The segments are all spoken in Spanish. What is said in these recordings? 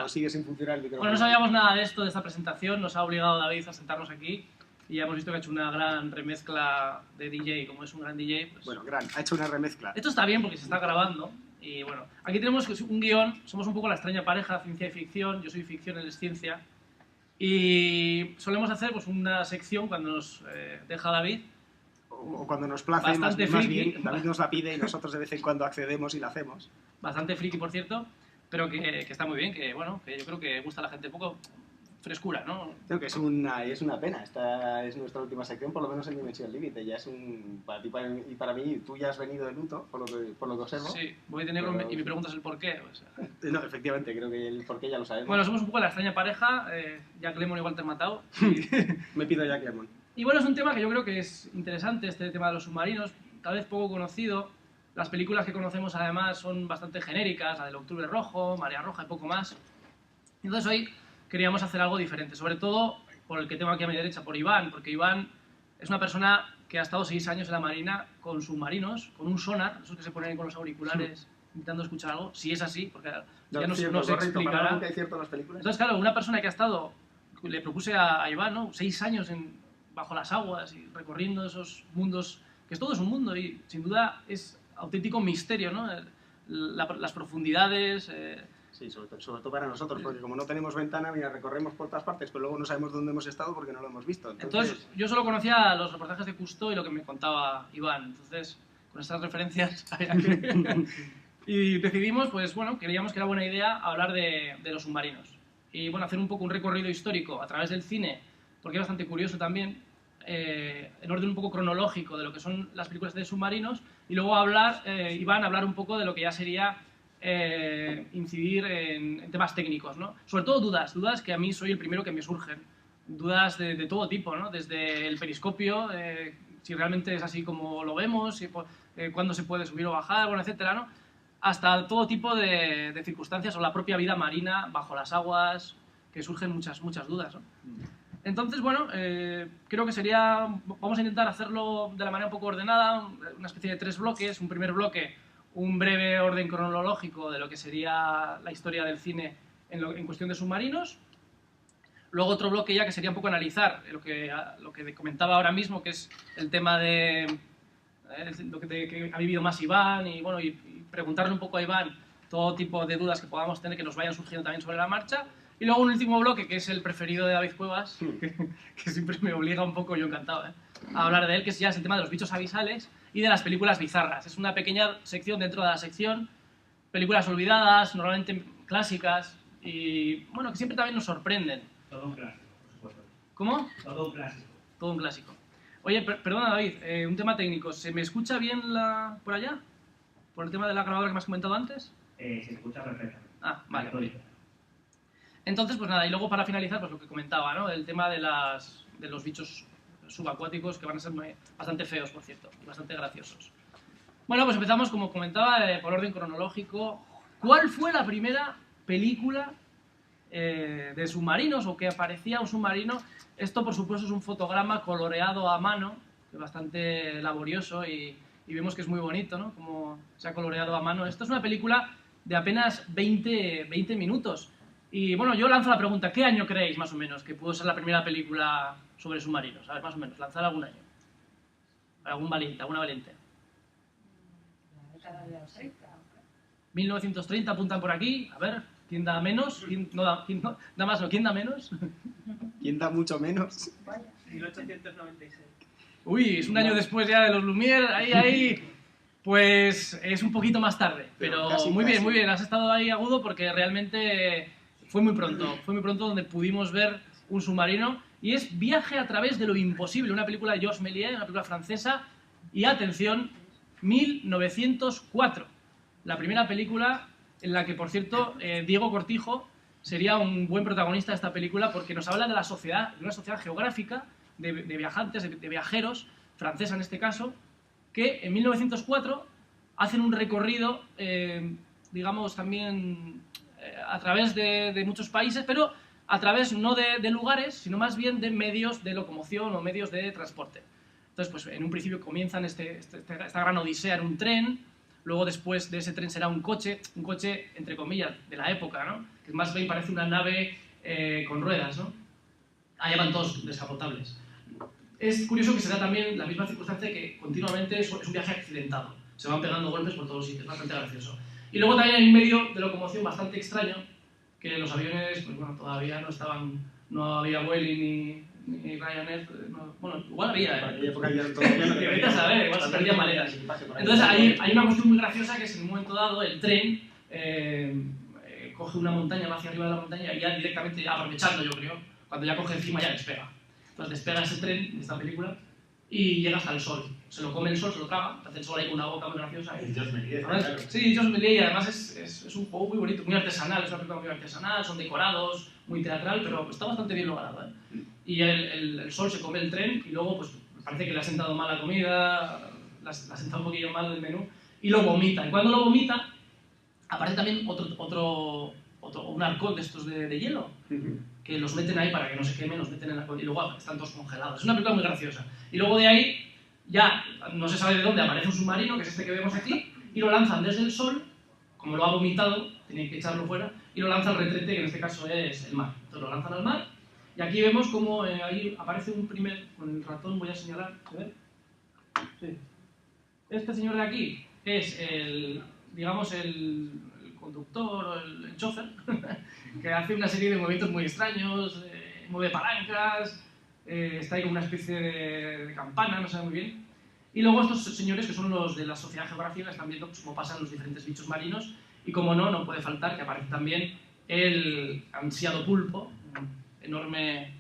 Sigue sin funcionar el micrófono. Bueno, no sabíamos nada de esto, de esta presentación, nos ha obligado David a sentarnos aquí y ya hemos visto que ha hecho una gran remezcla de DJ, como es un gran DJ. Pues... Bueno, ha hecho una remezcla. Esto está bien porque se está grabando y bueno, aquí tenemos un guión, somos un poco la extraña pareja, ciencia y ficción, yo soy ficción, él es ciencia y solemos hacer pues una sección cuando nos deja David. O cuando nos place, más bien, David nos la pide y nosotros de vez en cuando accedemos y la hacemos. Bastante friki, por cierto. Pero que está muy bien, que bueno, que yo creo que gusta a la gente un poco frescura, ¿no? Creo que es una pena. Esta es nuestra última sección, por lo menos en Dimensión Límite. Ya es para ti y para mí, tú ya has venido de luto, por lo que observo. Sí, voy de negro y me preguntas el por qué. O sea. No, efectivamente, creo que el por qué ya lo sabemos. Bueno, somos un poco la extraña pareja, Jack Lemmon y Walter Matthau. Me pido Jack Lemmon. Y bueno, es un tema que yo creo que es interesante, este tema de los submarinos, tal vez poco conocido. Las películas que conocemos además son bastante genéricas, la del Octubre Rojo, Marea Roja y poco más. Entonces hoy queríamos hacer algo diferente, sobre todo por el que tengo aquí a mi derecha, por Iván, porque Iván es una persona que ha estado 6 años en la Marina con submarinos, con un sonar, esos que se ponen con los auriculares intentando escuchar algo, si es así, porque ya nos explicará. Es cierto, las películas. Entonces, claro, una persona que ha estado, le propuse a Iván, ¿no? 6 años bajo las aguas y recorriendo esos mundos, que todo es un mundo y sin duda es auténtico misterio, ¿no? Las profundidades... Sí, sobre todo para nosotros, porque como no tenemos ventana, mira, recorremos por todas partes, pero luego no sabemos dónde hemos estado porque no lo hemos visto. Entonces yo solo conocía los reportajes de Cousteau y lo que me contaba Iván, entonces con estas referencias había que... Y decidimos, pues bueno, creíamos que era buena idea hablar de los submarinos. Y bueno, hacer un poco un recorrido histórico a través del cine, porque es bastante curioso también, en orden un poco cronológico de lo que son las películas de submarinos, y luego Iván hablar un poco de lo que ya sería incidir en temas técnicos, ¿no? Sobre todo dudas que a mí soy el primero que me surgen, dudas de todo tipo, ¿no? Desde el periscopio, si realmente es así como lo vemos, cuándo se puede subir o bajar, bueno, etcétera, ¿no? Hasta todo tipo de circunstancias o la propia vida marina bajo las aguas, que surgen muchas dudas, ¿no? Entonces, bueno, creo que vamos a intentar hacerlo de la manera un poco ordenada, una especie de 3 bloques. Un primer bloque, un breve orden cronológico de lo que sería la historia del cine en cuestión de submarinos. Luego otro bloque ya que sería un poco analizar lo que comentaba ahora mismo, que es el tema de lo que ha vivido más Iván y preguntarle un poco a Iván todo tipo de dudas que podamos tener, que nos vayan surgiendo también sobre la marcha. Y luego un último bloque, que es el preferido de David Cuevas, que siempre me obliga un poco, yo encantado, a hablar de él, que ya es el tema de los bichos abisales y de las películas bizarras. Es una pequeña sección dentro de la sección, películas olvidadas, normalmente clásicas, y bueno, que siempre también nos sorprenden. Todo un clásico, por supuesto. ¿Cómo? Todo un clásico. Todo un clásico. Oye, perdona David, un tema técnico, ¿se me escucha bien por allá? ¿Por el tema de la grabadora que me has comentado antes? Se escucha perfectamente. Ah, vale, muy bien. Entonces, pues nada, y luego para finalizar, pues lo que comentaba, ¿no? El tema de los bichos subacuáticos, que van a ser bastante feos, por cierto, y bastante graciosos. Bueno, pues empezamos, como comentaba, por orden cronológico. ¿Cuál fue la primera película de submarinos o que aparecía un submarino? Esto, por supuesto, es un fotograma coloreado a mano, que es bastante laborioso y vemos que es muy bonito, ¿no? Como se ha coloreado a mano. Esto es una película de apenas 20 minutos. Y bueno, yo lanzo la pregunta, ¿qué año creéis, más o menos, que pudo ser la primera película sobre submarinos? A ver, más o menos, lanzar algún año. Alguna valiente. La década de los 30. 1930 apuntan por aquí. A ver, ¿quién da menos? ¿Quién da más o quién da menos? ¿Quién da mucho menos? 1896. Uy, es un año después ya de los Lumière, ahí. Pues es un poquito más tarde, pero casi, muy bien, casi. muy bien. Has estado ahí agudo porque realmente fue muy pronto donde pudimos ver un submarino. Y es Viaje a través de lo imposible, una película de Georges Méliès, una película francesa. Y atención, 1904. La primera película en la que, por cierto, Diego Cortijo sería un buen protagonista de esta película porque nos habla de la sociedad, de una sociedad geográfica, de viajantes, de viajeros, francesa en este caso, que en 1904 hacen un recorrido, digamos, también a través de muchos países, pero a través no de lugares, sino más bien de medios de locomoción o medios de transporte. Entonces, pues en un principio comienzan esta gran odisea en un tren, luego después de ese tren será un coche entre comillas, de la época, ¿no? Que más bien parece una nave con ruedas, ¿no? Allá van todos descapotables. Es curioso que se da también la misma circunstancia que continuamente es un viaje accidentado. Se van pegando golpes por todos los sitios, bastante gracioso. Y luego también hay un medio de locomoción bastante extraño, que los aviones, pues bueno, todavía no había Vueling ni Ryanair, bueno, igual había, Para aquella época ya todavía no que vete a saber, igual se perdían maletas. Entonces, Entonces hay una cuestión muy graciosa que es en un momento dado el tren coge una montaña, va hacia arriba de la montaña y ya directamente, aprovechando yo creo, cuando ya coge encima ya despega. Entonces despega ese tren de esta película y llega hasta el sol. Se lo come el sol, se lo traga, hace el sol ahí con una boca muy graciosa. El Georges Méliès, Además, claro. sí, Georges Méliès, y además es un juego muy bonito, muy artesanal, es una película muy artesanal, son decorados, muy teatral, pero está bastante bien logrado, ¿eh? Y el sol se come el tren y luego pues parece que le ha sentado mal la comida, le ha sentado un poquillo mal el menú y lo vomita. Y cuando lo vomita aparece también un arcón de estos de hielo, que los meten ahí para que no se quemen, los meten en la y luego están todos congelados. Es una película muy graciosa. Y luego de ahí, ya no se sabe de dónde, aparece un submarino, que es este que vemos aquí, y lo lanzan desde el sol, como lo ha vomitado, tienen que echarlo fuera, y lo lanza al retrete, que en este caso es el mar. Entonces lo lanzan al mar, y aquí vemos como ahí aparece un primer, con el ratón voy a señalar, ¿se ve? Sí. Este señor de aquí es digamos, el conductor o el chofer, que hace una serie de movimientos muy extraños, mueve palancas, está ahí como una especie de campana, no sabe muy bien. Y luego estos señores, que son los de la Sociedad Geográfica, están viendo pues, cómo pasan los diferentes bichos marinos, y como no puede faltar que aparece también el ansiado pulpo, un enorme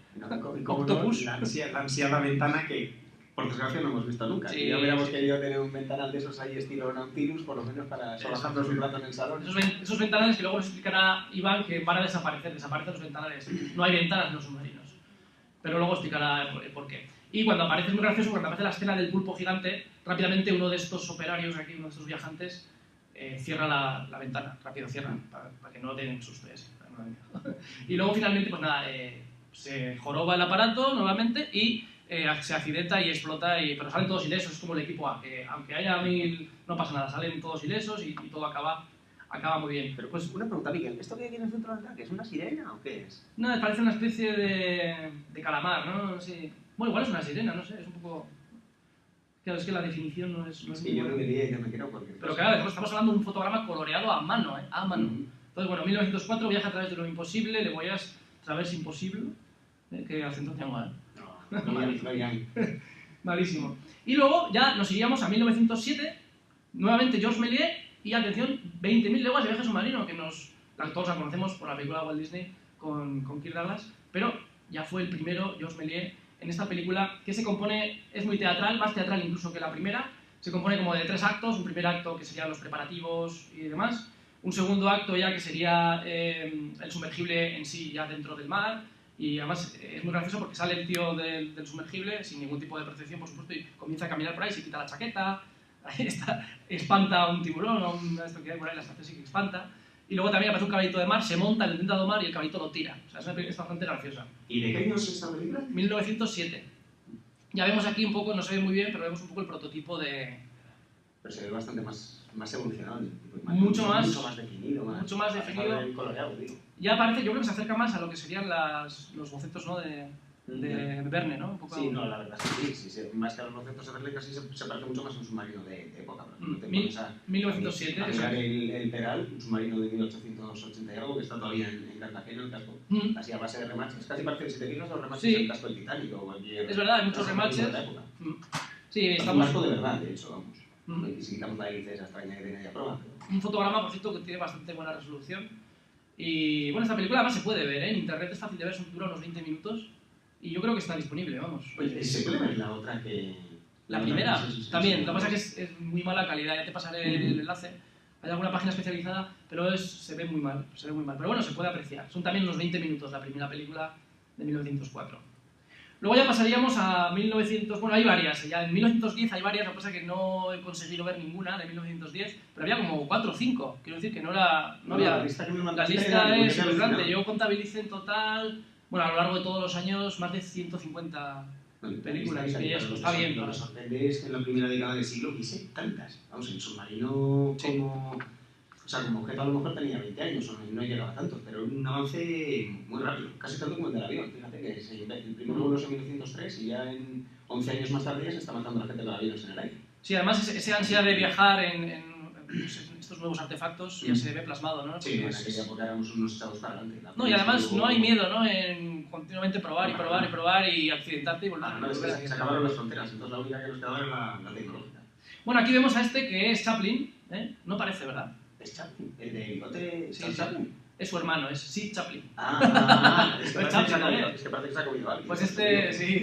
octopus. La ansiada ventana que, por desgracia, no hemos visto nunca. Sí, Si ya hubiéramos sí. querido tener un ventanal de esos ahí estilo Nautilus, por lo menos para solaparnos un rato en el salón. Esos ventanales que luego nos explicará Iván que van a desaparecen los ventanales. No hay ventanas en los submarinos. Pero luego explicará por qué. Y cuando aparece, es muy gracioso, cuando aparece la escena del pulpo gigante, rápidamente uno de estos operarios aquí, uno de estos viajantes, cierra la ventana, rápido cierra, para que no den susto. Y luego finalmente, pues nada, se joroba el aparato nuevamente y se accidenta y explota, pero salen todos ilesos, es como el equipo A, que aunque haya 1000, no pasa nada, salen todos ilesos y todo acaba muy bien. Pero pues una pregunta, Miguel, ¿esto que hay aquí en el centro del tanque es una sirena o qué es? No, parece una especie de calamar, ¿no? Sí. Bueno, igual es una sirena, no sé, es un poco... Claro, es que la definición no es Es muy que yo buena. no me diría que me quiero porque... Pero claro, después estamos hablando de un fotograma coloreado a mano, ¿eh? A mano. Entonces, bueno, 1904, Viaje a través de lo imposible, Le Voyage a través imposible, que acento tengo, ¿eh? No hay. Malísimo. Y luego ya nos iríamos a 1907, nuevamente Georges Méliès, y atención, 20.000 leguas de viaje submarino, que todos la conocemos por la película Walt Disney con Kirk Douglas, pero ya fue el primero, Georges Méliès, en esta película que se compone, es muy teatral, más teatral incluso que la primera, se compone como de 3 actos, un primer acto que serían los preparativos y demás, un segundo acto ya que sería el sumergible en sí ya dentro del mar, y además es muy gracioso porque sale el tío del sumergible sin ningún tipo de protección, por supuesto, y comienza a caminar por ahí, se quita la chaqueta, ahí está, espanta a un tiburón o esto que hay por ahí, la estación que espanta, y luego también aparece un caballito de mar, se monta, le intenta domar y el caballito lo tira. O sea, es bastante graciosa. ¿Y de qué año es esta película? 1907. Ya vemos aquí un poco, no se ve muy bien, pero vemos un poco el prototipo de... Pero se ve bastante más evolucionado. Mucho más definido. mucho más definido. El coloreado, digo. Ya parece, yo creo que se acerca más a lo que serían los bocetos, ¿no? de Verne, ¿no? Un poco... Sí, no, la verdad es que sí, más que a los bocetos de Verne casi se parece mucho más a un submarino de época. No te pones a 1907, a mirar el Peral, un submarino de 1880 y algo que está todavía en Cartagena, el casco, así a base de remaches. Casi parece, si te fijas, los remaches del casco del Titanic o cualquier... Es verdad, hay muchos remaches. de la época. Sí, Un barco de verdad, de hecho, vamos. Y si quitamos la hélice esa extraña que tiene ahí a prueba. Un fotograma, por cierto, que tiene bastante buena resolución. Y bueno, esta película además se puede ver, ¿eh? En internet es fácil de ver, dura unos 20 minutos. Y yo creo que está disponible, vamos. Oye, ¿se puede ver la otra que...? La primera, también. sí, Lo que pasa es que es muy mala calidad, ya te pasaré el enlace. Hay alguna página especializada, pero se ve muy mal, se ve muy mal. Pero bueno, se puede apreciar. Son también unos 20 minutos la primera película de 1904. Luego ya pasaríamos a 1900... Bueno, hay varias. Ya en 1910 hay varias, lo que pasa es que no he conseguido ver ninguna de 1910, pero había como 4 o 5. Quiero decir que no había... La lista que me La mandaste lista era es súper grande. alucinante. Yo contabilicé en total, bueno, a lo largo de todos los años, más de 150 películas. Y eso está bien. Lo ¿no? que sorprende es que en la primera década del siglo hubiese tantas. Vamos, el submarino Sí. como... O sea, como objeto a lo mejor tenía 20 años o no llegaba a tanto, pero un avance muy rápido, casi tanto como el del avión. Fíjate que el primer vuelo es en 1903 y ya en 11 años más tarde ya se está matando la gente con aviones en el aire. Sí, además esa ansia de viajar en estos nuevos artefactos ya se ve plasmado, ¿no? Sí, en Pues, aquella época éramos unos echados para adelante. no, y además no hay miedo, ¿no? En continuamente probar y probar y probar y accidentarte y volver No, es que se acabaron las fronteras, entonces la única que nos quedaba era la tecnológica. Bueno, aquí vemos a este que es Chaplin, ¿eh? No parece, ¿verdad? Es Chaplin, el de bigote Sí, Charles Chaplin. Es su hermano, es Sid Chaplin. Es que Pues parece que Chaplin, se ha comido algo. Pues este, sí.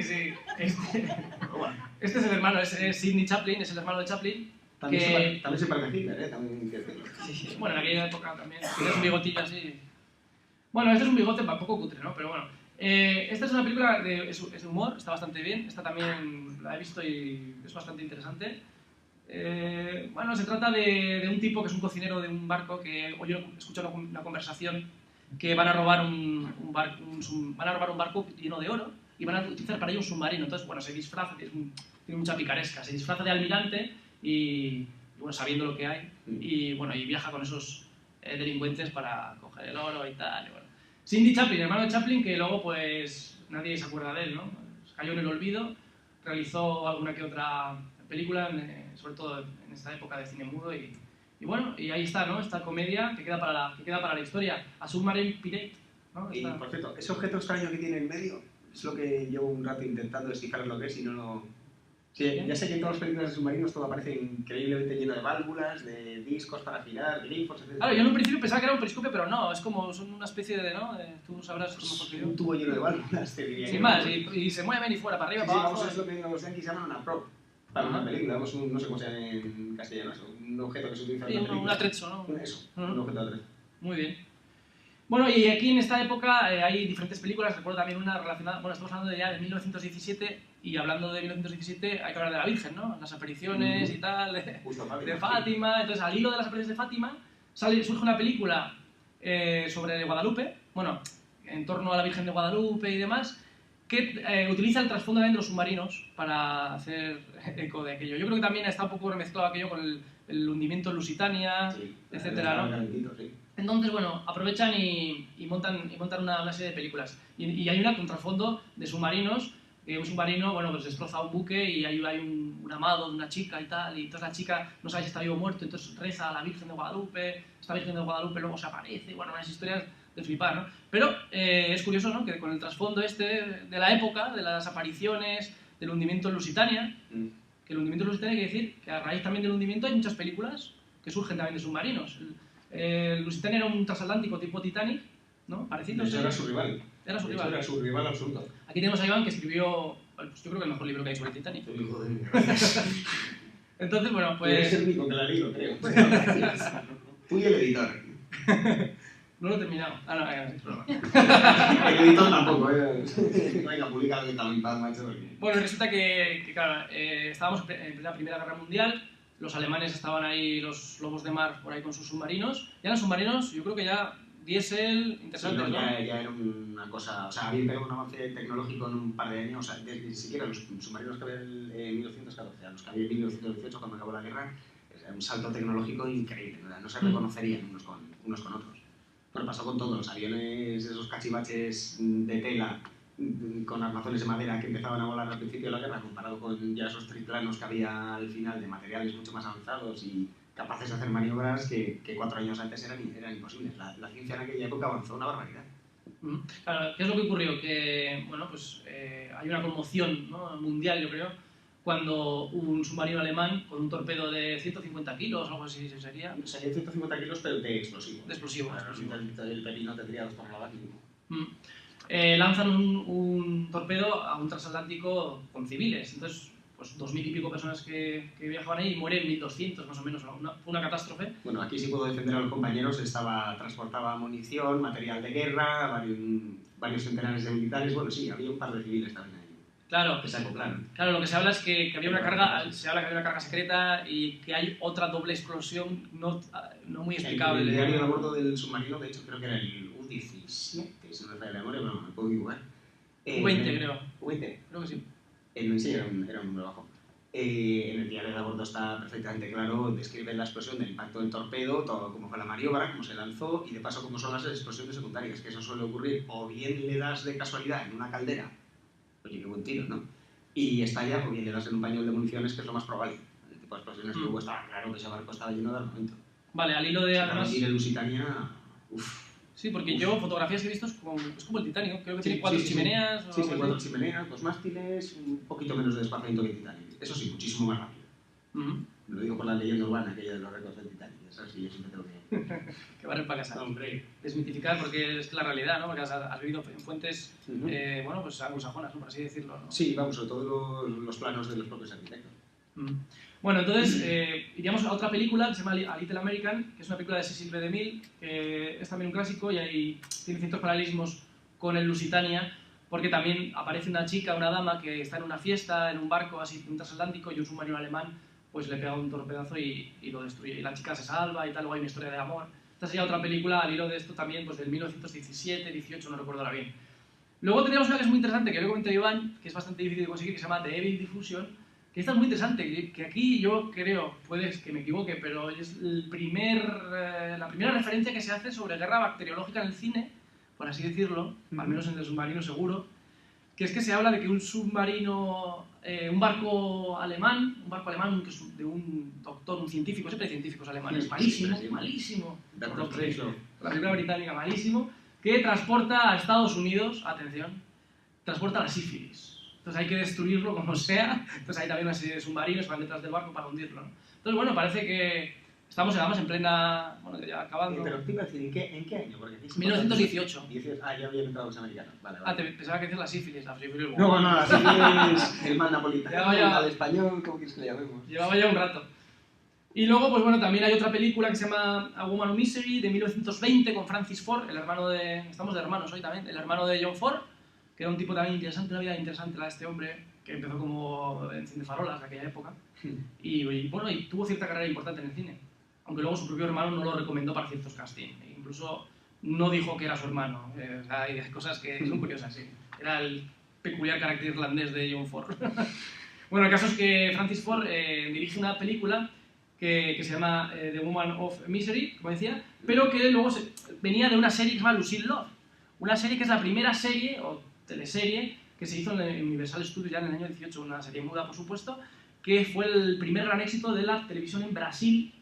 Este es el hermano, es Sidney Chaplin, es el hermano de Chaplin. También se parece a Hitler, también que decirlo. Sí, bueno, en aquella época también. Tienes un bigotillo así. Bueno, este es un bigote un poco cutre, ¿no? Pero bueno. Esta es una película es de humor, está bastante bien. Esta también la he visto y es bastante interesante. Bueno, se trata de un tipo que es un cocinero de un barco que yo escucho una conversación que van a robar un barco lleno de oro y van a utilizar para ello un submarino. Entonces, bueno, se disfraza, tiene mucha picaresca, se disfraza de almirante y bueno, sabiendo lo que hay y bueno, y viaja con esos delincuentes para coger el oro y tal. Y bueno. Sidney Chaplin, hermano de Chaplin, que luego pues nadie se acuerda de él, ¿no? Cayó en el olvido, realizó alguna que otra película, sobre todo en esta época de cine mudo y bueno, y ahí está, ¿no? Esta comedia que queda para la historia, A Submarine Pirate, ¿no? Y por cierto, ese objeto extraño que tiene en medio es lo que llevo un rato intentando descifrar lo que es y no lo... Sí, ya sé que en todas las películas de submarinos todo aparece increíblemente lleno de válvulas, de discos para girar, grifos, etc. Claro, yo en un principio pensaba que era un periscopio, pero no, es como, son una especie de, ¿no? Tú sabrás mejor que yo. Un tubo lleno de válvulas, te diría. Sin más, y se mueven y fuera, para arriba, para abajo. Vamos, es lo que los yankees llaman una prop. Para una película, vamos, no sé cómo se llama en castellano eso, un objeto que se utiliza en una película. Un atrecho, ¿no? Eso, un objeto de atrecho. Muy bien. Bueno, y aquí en esta época hay diferentes películas, recuerdo también una relacionada, bueno, estamos hablando ya de 1917, y hablando de 1917 hay que hablar de la Virgen, ¿no? Las apariciones y tal, de Fátima, entonces al hilo de las apariciones de Fátima surge una película sobre Guadalupe, bueno, en torno a la Virgen de Guadalupe y demás, que utiliza el trasfondo de los submarinos para hacer eco de aquello. Yo creo que también está un poco remezclado aquello con el hundimiento en Lusitania, sí, etcétera, ¿no? Sí. Entonces, bueno, aprovechan y montan una serie de películas. Y hay una con trasfondo de submarinos, que un submarino, bueno, pues destroza un buque y ahí hay un amado de una chica y tal, y entonces la chica no sabe si está vivo o muerto, entonces reza a la Virgen de Guadalupe, esta Virgen de Guadalupe luego se aparece, bueno, unas historias de flipar, ¿no? Pero es curioso, ¿no?, que con el trasfondo de la época, de las apariciones, del hundimiento en Lusitania, que el hundimiento en Lusitania quiere decir que a raíz también del hundimiento hay muchas películas que surgen también de submarinos. El Lusitania era un transatlántico tipo Titanic, ¿no? Parecido. Eso era su rival. Era su rival. Era su rival absoluto. Aquí tenemos a Iván que escribió, pues yo creo que el mejor libro que hay sobre Titanic. Entonces, bueno, pues... Es el único que la ha leído, creo. Tú y el editor. No lo he terminado. Ah, no, es broma. El editor tampoco, Venga, publica el tal paz, macho. Bueno, resulta que claro, estábamos en la Primera Guerra Mundial, los alemanes estaban ahí, los lobos de mar, por ahí con sus submarinos. Ya eran submarinos, yo creo que ya diésel, interesantes, sí, ¿no? Ya era una cosa... O sea, había pegado un avance tecnológico en un par de años. O sea, ni siquiera los submarinos que había en 1914, a los que había en 1918 cuando acabó la guerra, era un salto tecnológico increíble, ¿verdad? No se reconocerían unos con otros. Pero pasó con todos los aviones, esos cachivaches de tela con armazones de madera que empezaban a volar al principio de la guerra, comparado con ya esos triplanos que había al final de materiales mucho más avanzados y capaces de hacer maniobras que 4 años antes eran imposibles. La ciencia en aquella época avanzó una barbaridad. Claro, ¿qué es lo que ocurrió? Que, bueno, pues hay una conmoción, ¿no?, mundial, yo creo, cuando un submarino alemán con un torpedo de 150 kilos o algo así sería. Serían 150 kilos, pero de explosivo. De explosivo. Claro, si el pepino tendría 2 toneladas mínimo. Lanzan un torpedo a un transatlántico con civiles. Entonces, pues 2000 y pico personas que viajaban ahí y mueren 1200 más o menos. Una catástrofe. Bueno, aquí sí puedo defender a los compañeros. Transportaba munición, material de guerra, varios centenares de militares. Bueno, sí, había un par de civiles también ahí. Claro, Que se acoplaron. claro, lo que se habla es que había una carga, se habla que había una carga secreta y que hay otra doble explosión no muy explicable. El diario de a bordo del submarino, de hecho, creo que era el U-17, si no me falla la memoria, pero me puedo equivocar. U-20 creo. U-20. Creo que sí. Sí, era un número bajo. En el diario de a bordo está perfectamente claro, describe la explosión del impacto del torpedo, todo cómo fue la maniobra, cómo se lanzó y de paso cómo son las explosiones secundarias, que eso suele ocurrir o bien le das de casualidad en una caldera, oye, qué buen tiro, ¿no? Y estalla, o bien le das en un pañol de municiones, que es lo más probable. El tipo de explosiones que hubo estaba claro que ese barco estaba lleno de armamento. Vale, al hilo de además... Y el Lusitania, uff. Sí, porque yo fotografías que he visto es como el Titanic, creo que tiene 4 chimeneas. Sí, 4 chimeneas, 2 mástiles, un poquito menos de desplazamiento que el Titanic. Eso sí, muchísimo más rápido. Lo digo por la leyenda urbana, aquella de los récords del Titanic. Eso sí, yo siempre tengo que... que barrer para casa. Hombre. Desmitificar, porque es la realidad, ¿no? Porque has vivido en fuentes, bueno, pues anglosajonas, ¿no? Por así decirlo, ¿no? Sí, vamos, sobre todo los planos de los propios arquitectos. Bueno, entonces iríamos a otra película que se llama A Little American, que es una película de Cecil B. DeMille, que es también un clásico y ahí tiene ciertos paralelismos con el Lusitania, porque también aparece una chica, una dama, que está en una fiesta, en un barco así, un transatlántico, y un submarino alemán pues le pega un torpedazo y lo destruye. Y la chica se salva y tal, luego hay una historia de amor. Esta sería otra película al hilo de esto también, pues del 1917, 18, no recuerdo ahora bien. Luego tendríamos una que es muy interesante, que yo comenté a Iván, que es bastante difícil de conseguir, que se llama The Evil Diffusion, que esta es muy interesante, que aquí yo creo, puedes que me equivoque, pero es la primera referencia que se hace sobre guerra bacteriológica en el cine, por así decirlo, al menos en el submarino seguro, que es que se habla de que un submarino, un barco alemán que es de un doctor, un científico, siempre hay científicos alemanes, malísimo, por lo que la película británica, malísimo, que transporta a Estados Unidos, atención, transporta la sífilis. Entonces hay que destruirlo como sea. Entonces hay también una serie de submarinos que van detrás del barco para hundirlo, ¿no? Entonces, bueno, parece que estamos, además, en plena... Bueno, ya acabando... Pero te iba a decir, ¿en qué año? Porque 1918. Ya habían entrado los americanos. Vale. Pensaba que decir la sífilis. La sífilis no, la sífilis, el mal napolitano, ya, al español, ¿cómo quieres que le llamemos? Llevaba ya un rato. Y luego, pues bueno, también hay otra película que se llama A Woman of Misery, de 1920, con Francis Ford, el hermano de... Estamos de hermanos hoy también. El hermano de John Ford, que era un tipo también interesante, una vida interesante la de este hombre, que empezó como encendefarolas de aquella época, y bueno, y tuvo cierta carrera importante en el cine, aunque luego su propio hermano no lo recomendó para ciertos castings, e incluso no dijo que era su hermano, o sea, hay cosas que son curiosas, sí. Era el peculiar carácter irlandés de John Ford. Bueno, el caso es que Francis Ford dirige una película que se llama The Woman of Misery, como decía, pero que luego venía de una serie que se llama Lucille Love, una serie que es la primera serie, o teleserie, que se hizo en Universal Studios ya en el año 18, una serie muda, por supuesto, que fue el primer gran éxito de la televisión en Brasil,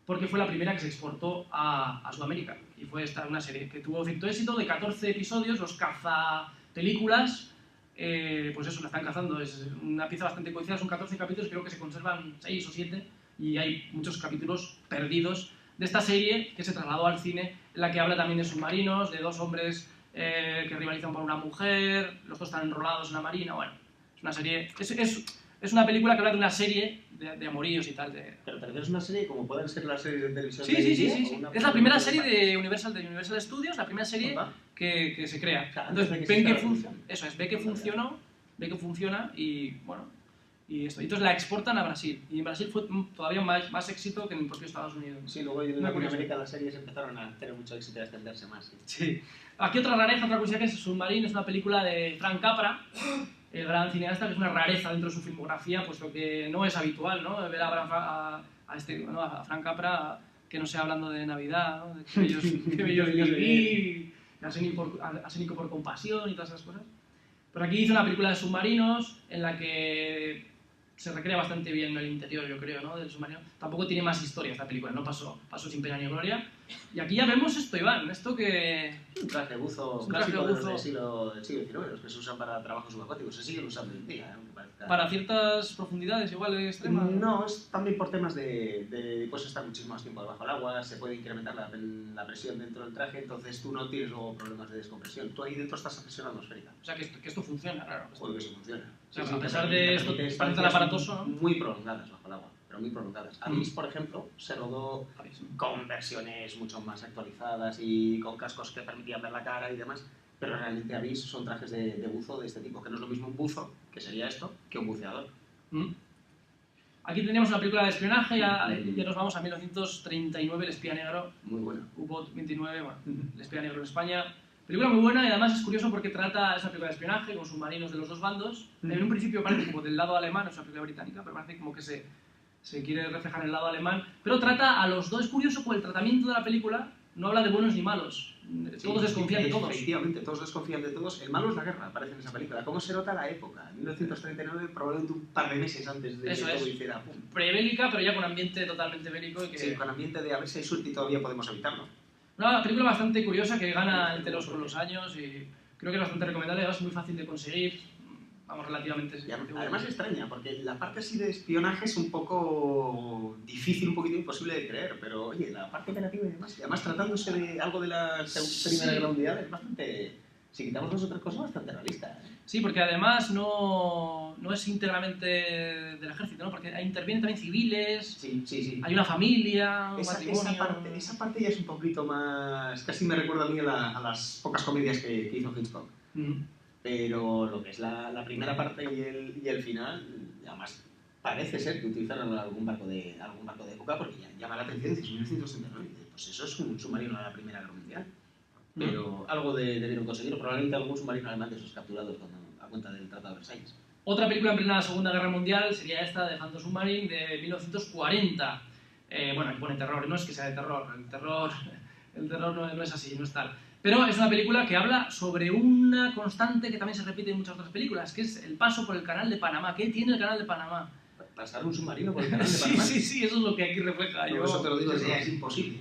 porque fue la primera que se exportó a Sudamérica. Y fue una serie que tuvo cierto éxito, de 14 episodios, los cazapelículas, pues eso, la están cazando, es una pieza bastante codiciada, son 14 capítulos, creo que se conservan 6 o 7, y hay muchos capítulos perdidos de esta serie que se trasladó al cine, en la que habla también de submarinos, de dos hombres que rivalizan por una mujer, los dos están enrolados en la marina, bueno, es una serie, es una película que habla de una serie de amoríos y tal. Pero te refieres a una serie como pueden ser las series de televisión. Sí. Es la primera serie de Universal Studios, la primera serie que se crea. Entonces ven que funciona, eso es, ve que funciona y bueno, y esto. Entonces la exportan a Brasil y en Brasil fue todavía más éxito que en el propio Estados Unidos. Sí, luego en Latinoamérica las series empezaron a tener mucho éxito y a extenderse más. Sí. Aquí otra rareza, otra curiosidad, que es Submarine, es una película de Frank Capra, el gran cineasta, que es una rareza dentro de su filmografía, puesto que no es habitual, ¿no? Ver a Frank Capra que no sea hablando de Navidad, ¿no? De que bellos vivir, Arsénico por compasión y todas esas cosas. Pero aquí hizo una película de submarinos en la que se recrea bastante bien el interior, yo creo, ¿no? Del submarino. Tampoco tiene más historia esta película, no pasó sin pena ni gloria. Y aquí ya vemos esto, Iván, esto que... Un traje buzo Es un traje clásico buzo. del siglo XIX, los que se usan para trabajos subacuáticos. Se siguen usando hoy en día, aunque parezca... para ciertas profundidades igual extremas. No, es también por temas de puedes estar muchísimo más tiempo debajo del agua, se puede incrementar la presión dentro del traje, entonces tú no tienes luego problemas de descompresión. Tú ahí dentro estás a presión atmosférica. O sea, que esto funciona, claro. Joder, que eso funciona. O sea, Sí, a te pesar permite- de te esto, permite parece tan estancias aparatoso, ¿no? muy prolongadas bajo el agua, pero muy prolongadas. Abyss, por ejemplo, se rodó con versiones mucho más actualizadas y con cascos que permitían ver la cara y demás, pero realmente Abyss son trajes de buzo de este tipo, que no es lo mismo un buzo, que sería esto, que un buceador. Mm. Aquí teníamos una película de espionaje, ya nos vamos a 1939, El espía negro, Muy bueno. U-Boat 29, bueno, El espía negro en España. Película muy buena y además es curioso porque trata esa película de espionaje con submarinos de los dos bandos. En un principio parece como del lado alemán, es una película británica, pero parece como que se quiere reflejar en el lado alemán. Pero trata a los dos, es curioso porque el tratamiento de la película no habla de buenos ni malos. Todos desconfían de todos. Efectivamente, todos desconfían de todos. El malo es la guerra, aparece en esa película. ¿Cómo se nota la época? En 1939, probablemente un par de meses antes de Eso que es. todo hiciera pum. Prebélica, pero ya con ambiente totalmente bélico. Y que... Sí, con ambiente de a ver si hay suerte y todavía podemos evitarlo. Una película bastante curiosa que gana con los años y creo que es bastante recomendable, es muy fácil de conseguir, vamos, relativamente. Y además es extraña, porque la parte así de espionaje es un poco difícil, un poquito imposible de creer, pero oye, la parte operativa y demás, y además tratándose de algo de la Primera Guerra Mundial, es bastante, si quitamos dos o tres cosas, bastante realista. Sí, porque además no es íntegramente del ejército, ¿no? Porque intervienen también civiles, Sí. hay una familia, un matrimonio... Esa parte ya es un poquito más, casi me recuerda a mí a las pocas comedias que hizo Hitchcock. Pero lo que es la primera parte y el final, además parece ser que utilizaron algún barco de época porque ya llama la atención, dices 1969, pues eso es un submarino de la Primera Guerra Mundial. Pero algo debieron conseguir, probablemente algún submarino alemán de esos capturados a cuenta del Tratado de Versalles. Otra película en plena Segunda Guerra Mundial sería esta de Phantom Submarine de 1940. Bueno, aquí pone terror, no es que sea de terror, el terror no es así, no es tal. Pero es una película que habla sobre una constante que también se repite en muchas otras películas, que es el paso por el Canal de Panamá. ¿Qué tiene el Canal de Panamá? Pasar un submarino por el Canal de Panamá. Sí, eso es lo que aquí refleja. Yo eso te lo digo, es imposible.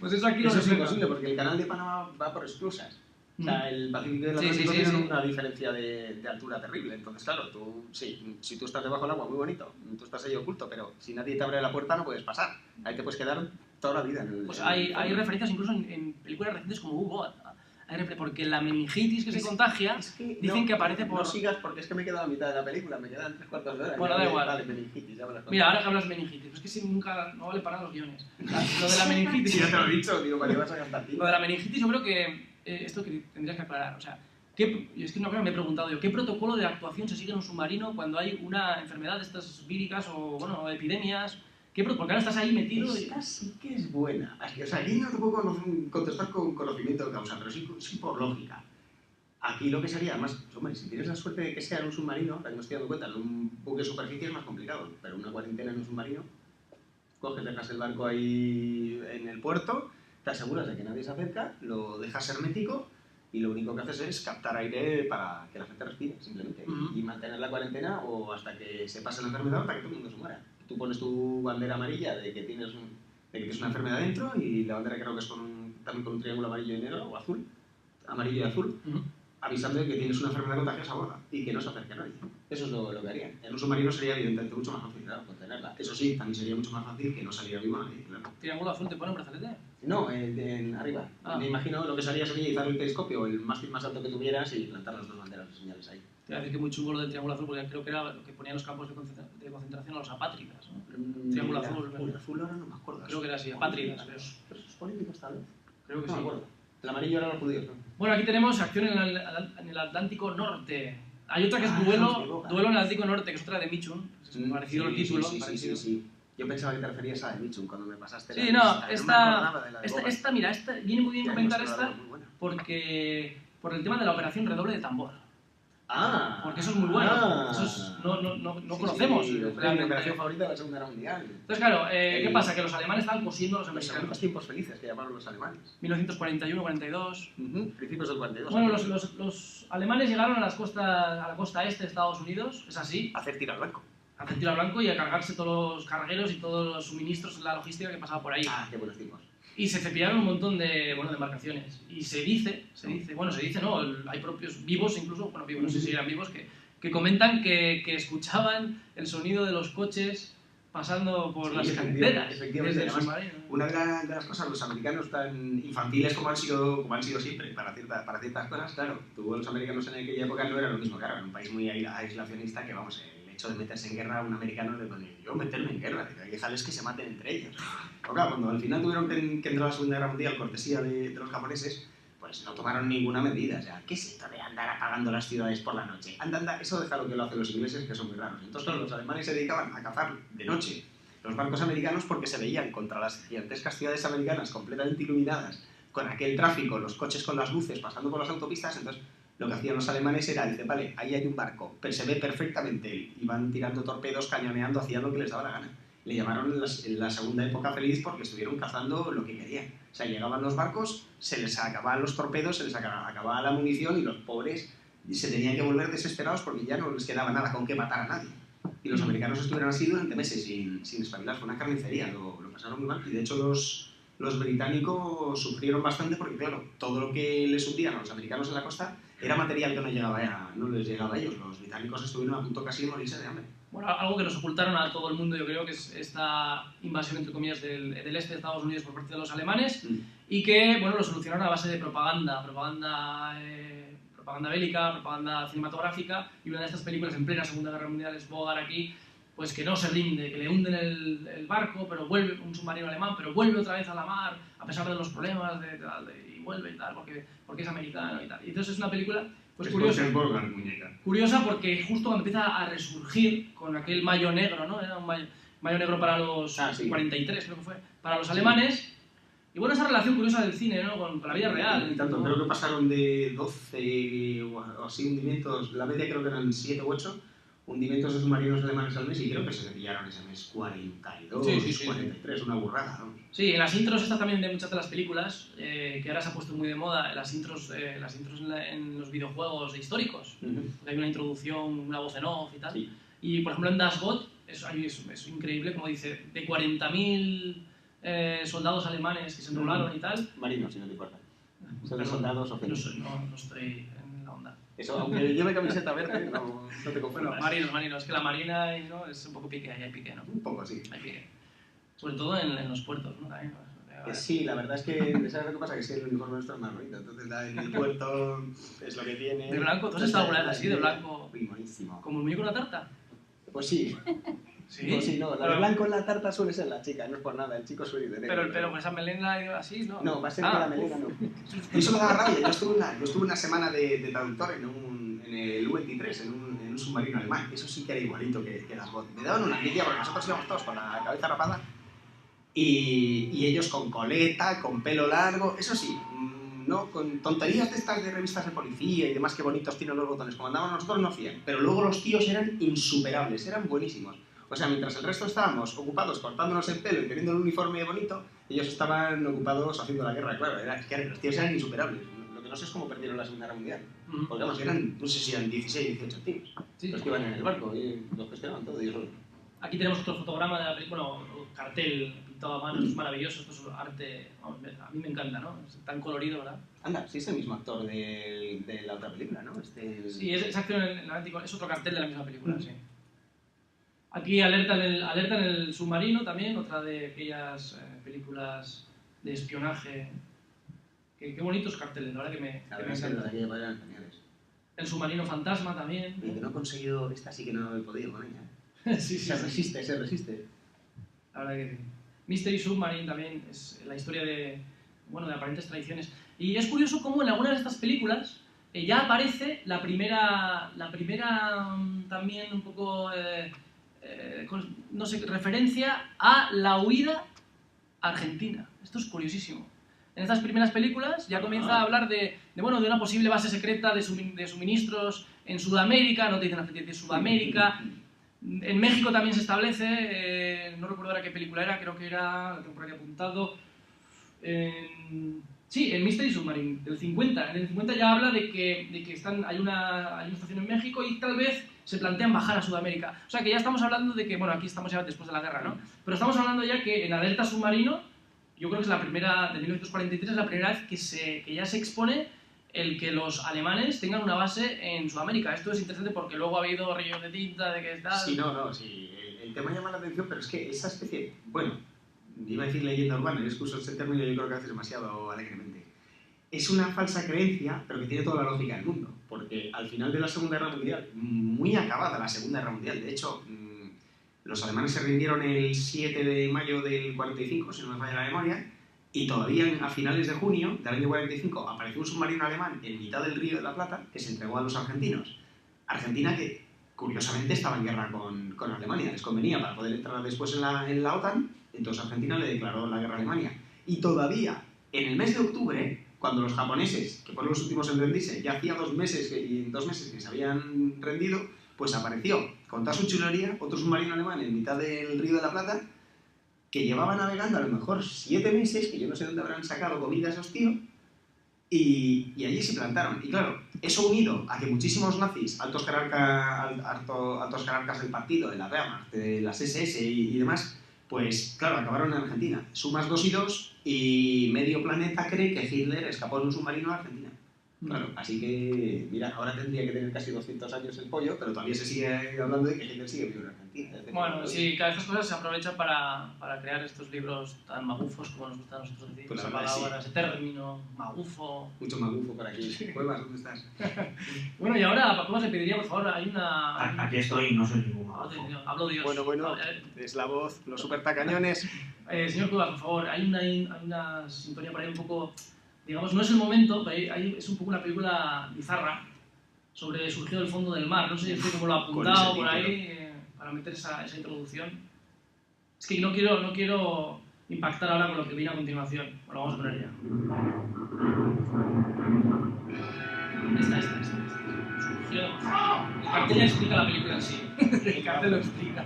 Pues eso aquí lo Eso es refleja. imposible porque el Canal de Panamá va por esclusas. O sea, el Pacífico y el Sí, Atlántico sí, tienen sí. una diferencia de altura terrible. Entonces, claro, si tú estás debajo del agua, muy bonito, tú estás ahí oculto, pero si nadie te abre la puerta no puedes pasar. Ahí te puedes quedar toda la vida. Pues hay referencias incluso en películas recientes como U-Boat. Porque la meningitis que se contagia, dicen que aparece por... No sigas porque es que me he quedado a mitad de la película, me quedan 3/4 de hora. Bueno, da igual. Vale, meningitis, ya me las Mira, ahora que hablas de meningitis, es que si nunca no vale para nada los guiones. Lo de la meningitis... Sí, ya te lo he dicho, digo, ¿para qué vas a gastar tiempo? Lo de la meningitis yo creo que esto que tendrías que aclarar. O sea, es que una cosa me he preguntado yo, ¿qué protocolo de actuación se sigue en un submarino cuando hay una enfermedad de estas víricas o, bueno, epidemias? Porque ahora estás ahí metido y... Esta sí que es buena. O sea, aquí no te puedo contestar con conocimiento de causa, pero sí por lógica. Aquí lo que sería, además, hombre, si tienes la suerte de que sea en un submarino, ahora que me estoy dando cuenta, en un buque de superficie es más complicado, pero una cuarentena en un submarino, coges, dejas el barco ahí en el puerto, te aseguras de que nadie se acerca, lo dejas hermético y lo único que haces es captar aire para que la gente respire, simplemente, y mantener la cuarentena o hasta que se pase la enfermedad, hasta que todo el mundo se muera. Tú pones tu bandera amarilla de que tienes una enfermedad dentro y la bandera creo que es también con un triángulo amarillo y negro o azul, amarillo y azul, avisando de que tienes una enfermedad contagiosa a bordo y que no se acerque a nadie. Eso es lo que harían. En un submarino sería evidentemente mucho más fácil, claro, contenerla. Eso sí, también sería mucho más fácil que no saliera vivo nadie, claro. ¿Triángulo azul te pone un brazalete? No, arriba. Ah. Me imagino lo que sería izar el telescopio, el mástil más alto que tuvieras y plantar las dos banderas de señales ahí. Te voy a decir que muy chungo lo del triángulo azul, porque creo que era lo que ponían los campos de concentración a los apátridas, ¿no? Triángulo azul. Azul ahora no me acuerdo. Creo que era así, apátridas, creo. Pero esos políticos tal vez. Creo que No sí. me acuerdo. El amarillo era los judíos, ¿no? Bueno, aquí tenemos acción en el Atlántico Norte. Hay otra que es Ah, duelo en el Atlántico Norte, que es otra de Michun. Es parecido el título. Sí. parecido. Yo pensaba que te referías a Michun cuando me pasaste Sí, la no, lista. esta, me acordaba de la de Boba. mira, viene muy bien Ya comentar hemos esta hablado, muy buena. porque por el tema de la operación redoble de tambor. Ah, Porque eso es muy bueno. Eso es, no conocemos. Sí, mi realmente. operación favorita de la Segunda Guerra Mundial. Entonces, claro, ¿qué pasa? Que los alemanes estaban cosiendo a los Los americanos. santos tiempos felices que llamaron los alemanes. 1941-42. Principios del 42. Bueno, los alemanes llegaron a la costa este de Estados Unidos, es así, Hacer tiro al blanco. a hacer tiro al blanco y a cargarse todos los cargueros y todos los suministros, la logística que pasaba por ahí. Ah, qué buenos tiempos. y se cepillaron un montón de, bueno, de embarcaciones. Y se dice, no, hay propios vivos incluso, bueno, vivos, no sé si eran vivos, que comentan que escuchaban el sonido de los coches pasando por las carreteras efectivamente, desde el además, submarino. una de las cosas, los americanos tan infantiles como han sido siempre para ciertas cosas, claro, tú los americanos en aquella época no era lo mismo, claro, era un país muy aislacionista que, vamos, el hecho de meterse en guerra a un americano le ponía, yo meterme en guerra, hay que dejarles que se maten entre ellos. Pero claro, cuando al final tuvieron que entrar a la Segunda Guerra Mundial, cortesía de los japoneses, pues no tomaron ninguna medida. O sea, ¿qué es esto de andar apagando las ciudades por la noche? Anda, eso deja lo que lo hacen los ingleses, que son muy raros. Entonces, claro, los alemanes se dedicaban a cazar de noche los barcos americanos porque se veían contra las gigantescas ciudades americanas completamente iluminadas, con aquel tráfico, los coches con las luces pasando por las autopistas. Entonces, lo que hacían los alemanes era, dice, vale, ahí hay un barco, pero se ve perfectamente, iban tirando torpedos, cañoneando, hacían lo que les daba la gana. Le llamaron la segunda época feliz porque estuvieron cazando lo que querían. O sea, llegaban los barcos, se les acababan los torpedos, se les acababa la munición y los pobres se tenían que volver desesperados porque ya no les quedaba nada con qué matar a nadie. Y los americanos estuvieron así durante meses sin espabilar, fue una carnicería, lo pasaron muy mal. Y de hecho los británicos sufrieron bastante porque, claro, todo lo que les hundían a los americanos en la costa era material que no les llegaba a ellos. Los británicos estuvieron a punto casi de morirse de hambre. Bueno, algo que nos ocultaron a todo el mundo, yo creo que es esta invasión, entre comillas, del este de Estados Unidos por parte de los alemanes, y que, bueno, lo solucionaron a base de propaganda bélica, propaganda cinematográfica, y una de estas películas en plena Segunda Guerra Mundial es Bogart aquí, pues que no se rinde, que le hunden el barco, pero vuelve un submarino alemán, pero vuelve otra vez a la mar, a pesar de los problemas, y vuelve y tal, porque es americano y tal. Y entonces es una película pues curiosa porque justo cuando empieza a resurgir con aquel mayo negro, ¿no? Era un mayo negro para los 43, creo que fue, para los alemanes. Y bueno, esa relación curiosa del cine, ¿no? Con la vida real. Y tanto, ¿no? Creo que pasaron de 12 o así hundimientos, la media creo que eran 7 u 8 hundimientos de submarinos alemanes al mes, y creo que se pillaron ese mes 42, 43, una burrada, ¿no? Sí, en las intros estas también de muchas de las películas, que ahora se ha puesto muy de moda, las intros en los videojuegos históricos, porque hay una introducción, una voz en off y tal. Sí. Y por ejemplo en Das Boot es increíble, como dice, de 40.000 soldados alemanes que se enrolaron y tal. Marinos, si no te importa. Son de soldados oficiales. No estoy en la onda. Eso, aunque lleve camiseta verde, no te confundas. Bueno, marinos, es que la marina ¿no? es un poco pique, ahí hay pique, ¿no? Un poco, sí. Hay pique. Sobre todo en los puertos, ¿no? También, sí, la verdad es que, ¿sabes lo que pasa? Que sí, el uniforme nuestro es más bonito, entonces en el puerto es lo que tiene. ¿De blanco? ¿Tú has estado alguna vez así, de blanco? Uy, buenísimo. ¿Como el muñeco con la tarta? Pues sí. ¿Sí? No, sí, no, la de blanco en la tarta suele ser la chica, no es por nada, el chico suele ir de negro. Pero el pelo con esa melena así, ¿no? No, va a ser que la melena no. Eso me da rabia, yo estuve una semana de traductor en el U-23, en un submarino alemán, eso sí que era igualito que las botas. Me daban una envidia porque nosotros íbamos todos con la cabeza rapada y ellos con coleta, con pelo largo, eso sí, ¿no? Con tonterías de estas de revistas de policía y demás, que bonitos tienen los botones, como andaban nosotros no hacían, pero luego los tíos eran insuperables, eran buenísimos. O sea, mientras el resto estábamos ocupados cortándonos el pelo y teniendo el uniforme bonito, ellos estaban ocupados haciendo la guerra, claro, es que los tíos eran insuperables. Lo que no sé es cómo perdieron la Segunda Guerra Mundial. Porque vamos, no sé si eran 16, 18 tíos, los que iban en el barco y los gestionaban todo ellos solos. Aquí tenemos otro fotograma de la película, bueno, cartel pintado a mano, esto es maravilloso, esto es arte, vamos, a mí me encanta, ¿no? Es tan colorido, ¿verdad? Anda, sí es el mismo actor de la otra película, ¿no? Sí, es acción en el Atlántico, es otro cartel de la misma película, sí. Aquí alerta en el submarino también, otra de aquellas películas de espionaje. Qué bonitos carteles, la verdad que me encantan. El submarino fantasma también. Y que no he conseguido, esta sí que no he podido con ella. Sí, se resiste. La verdad que sí. Mystery Submarine también es la historia de aparentes traiciones. Y es curioso cómo en algunas de estas películas ya aparece la primera también un poco, no sé, referencia a la huida argentina. Esto es curiosísimo. En estas primeras películas ya comienza a hablar de una posible base secreta de suministros en Sudamérica, no te dicen Argentina, te dicen Sudamérica. En México también se establece, no recuerdo ahora qué película era, creo que era, lo tengo por aquí apuntado, sí, en Mystery Submarine, del 50. En el 50 ya habla de que hay una estación en México y tal vez se plantean bajar a Sudamérica. O sea que ya estamos hablando de que, bueno, aquí estamos ya después de la guerra, ¿no? Pero estamos hablando ya que en Alerta Submarino yo creo que es la primera, de 1943, es la primera vez que ya se expone el que los alemanes tengan una base en Sudamérica. Esto es interesante porque luego ha habido ríos de tinta, de que tal... Sí, sí. El tema llama la atención, pero es que esa especie... Bueno, iba a decir leyenda urbana, yo uso este término y yo creo que hace demasiado alegremente. Es una falsa creencia, pero que tiene toda la lógica del mundo. Porque al final de la Segunda Guerra Mundial, muy acabada la Segunda Guerra Mundial, de hecho, los alemanes se rindieron el 7 de mayo del 45, si no me falla la memoria, y todavía a finales de junio del año 45 apareció un submarino alemán en mitad del Río de la Plata que se entregó a los argentinos. Argentina que, curiosamente, estaba en guerra con Alemania. Les convenía para poder entrar después en la OTAN, entonces Argentina le declaró la guerra a Alemania. Y todavía, en el mes de octubre, cuando los japoneses, que fueron los últimos en rendirse, ya hacía 2 meses y en 2 meses que se habían rendido, pues apareció, con toda su chulería, otro submarino alemán en mitad del Río de la Plata, que llevaba navegando a lo mejor 7 meses, que yo no sé dónde habrán sacado comida esos tíos, y allí se plantaron. Y claro, eso unido a que muchísimos nazis, altos jerarcas del partido, de la Wehrmacht, de las SS y demás, pues claro, acabaron en Argentina. Sumas 2 y 2 y medio planeta cree que Hitler escapó en un submarino a Argentina. Claro, así que, mira, ahora tendría que tener casi 200 años el pollo, pero todavía se sigue hablando de que Hitler sigue vivo en Argentina. Bueno, sí, cada vez estas cosas se aprovechan para crear estos libros tan magufos como nos gusta a nosotros decir. Pues esa la verdad, palabra, ese término, magufo. Mucho magufo por aquí. Cuevas, ¿dónde estás? Bueno, y ahora, a Cuevas le pediría, por favor, hay una... Aquí estoy y no soy ningún magufo. Hablo Dios. Bueno, es la voz, los super tacañones. Señor Cuevas, por favor, hay una sintonía por ahí un poco... Digamos, no es el momento, pero es un poco una película bizarra sobre Surgió del fondo del mar. No sé si estoy como lo ha apuntado por ahí para meter esa introducción. Es que no quiero impactar ahora con lo que viene a continuación. Bueno, lo vamos a poner ya. Esta. Surgió. El cartel ya explica la película en sí. El cartel lo explica.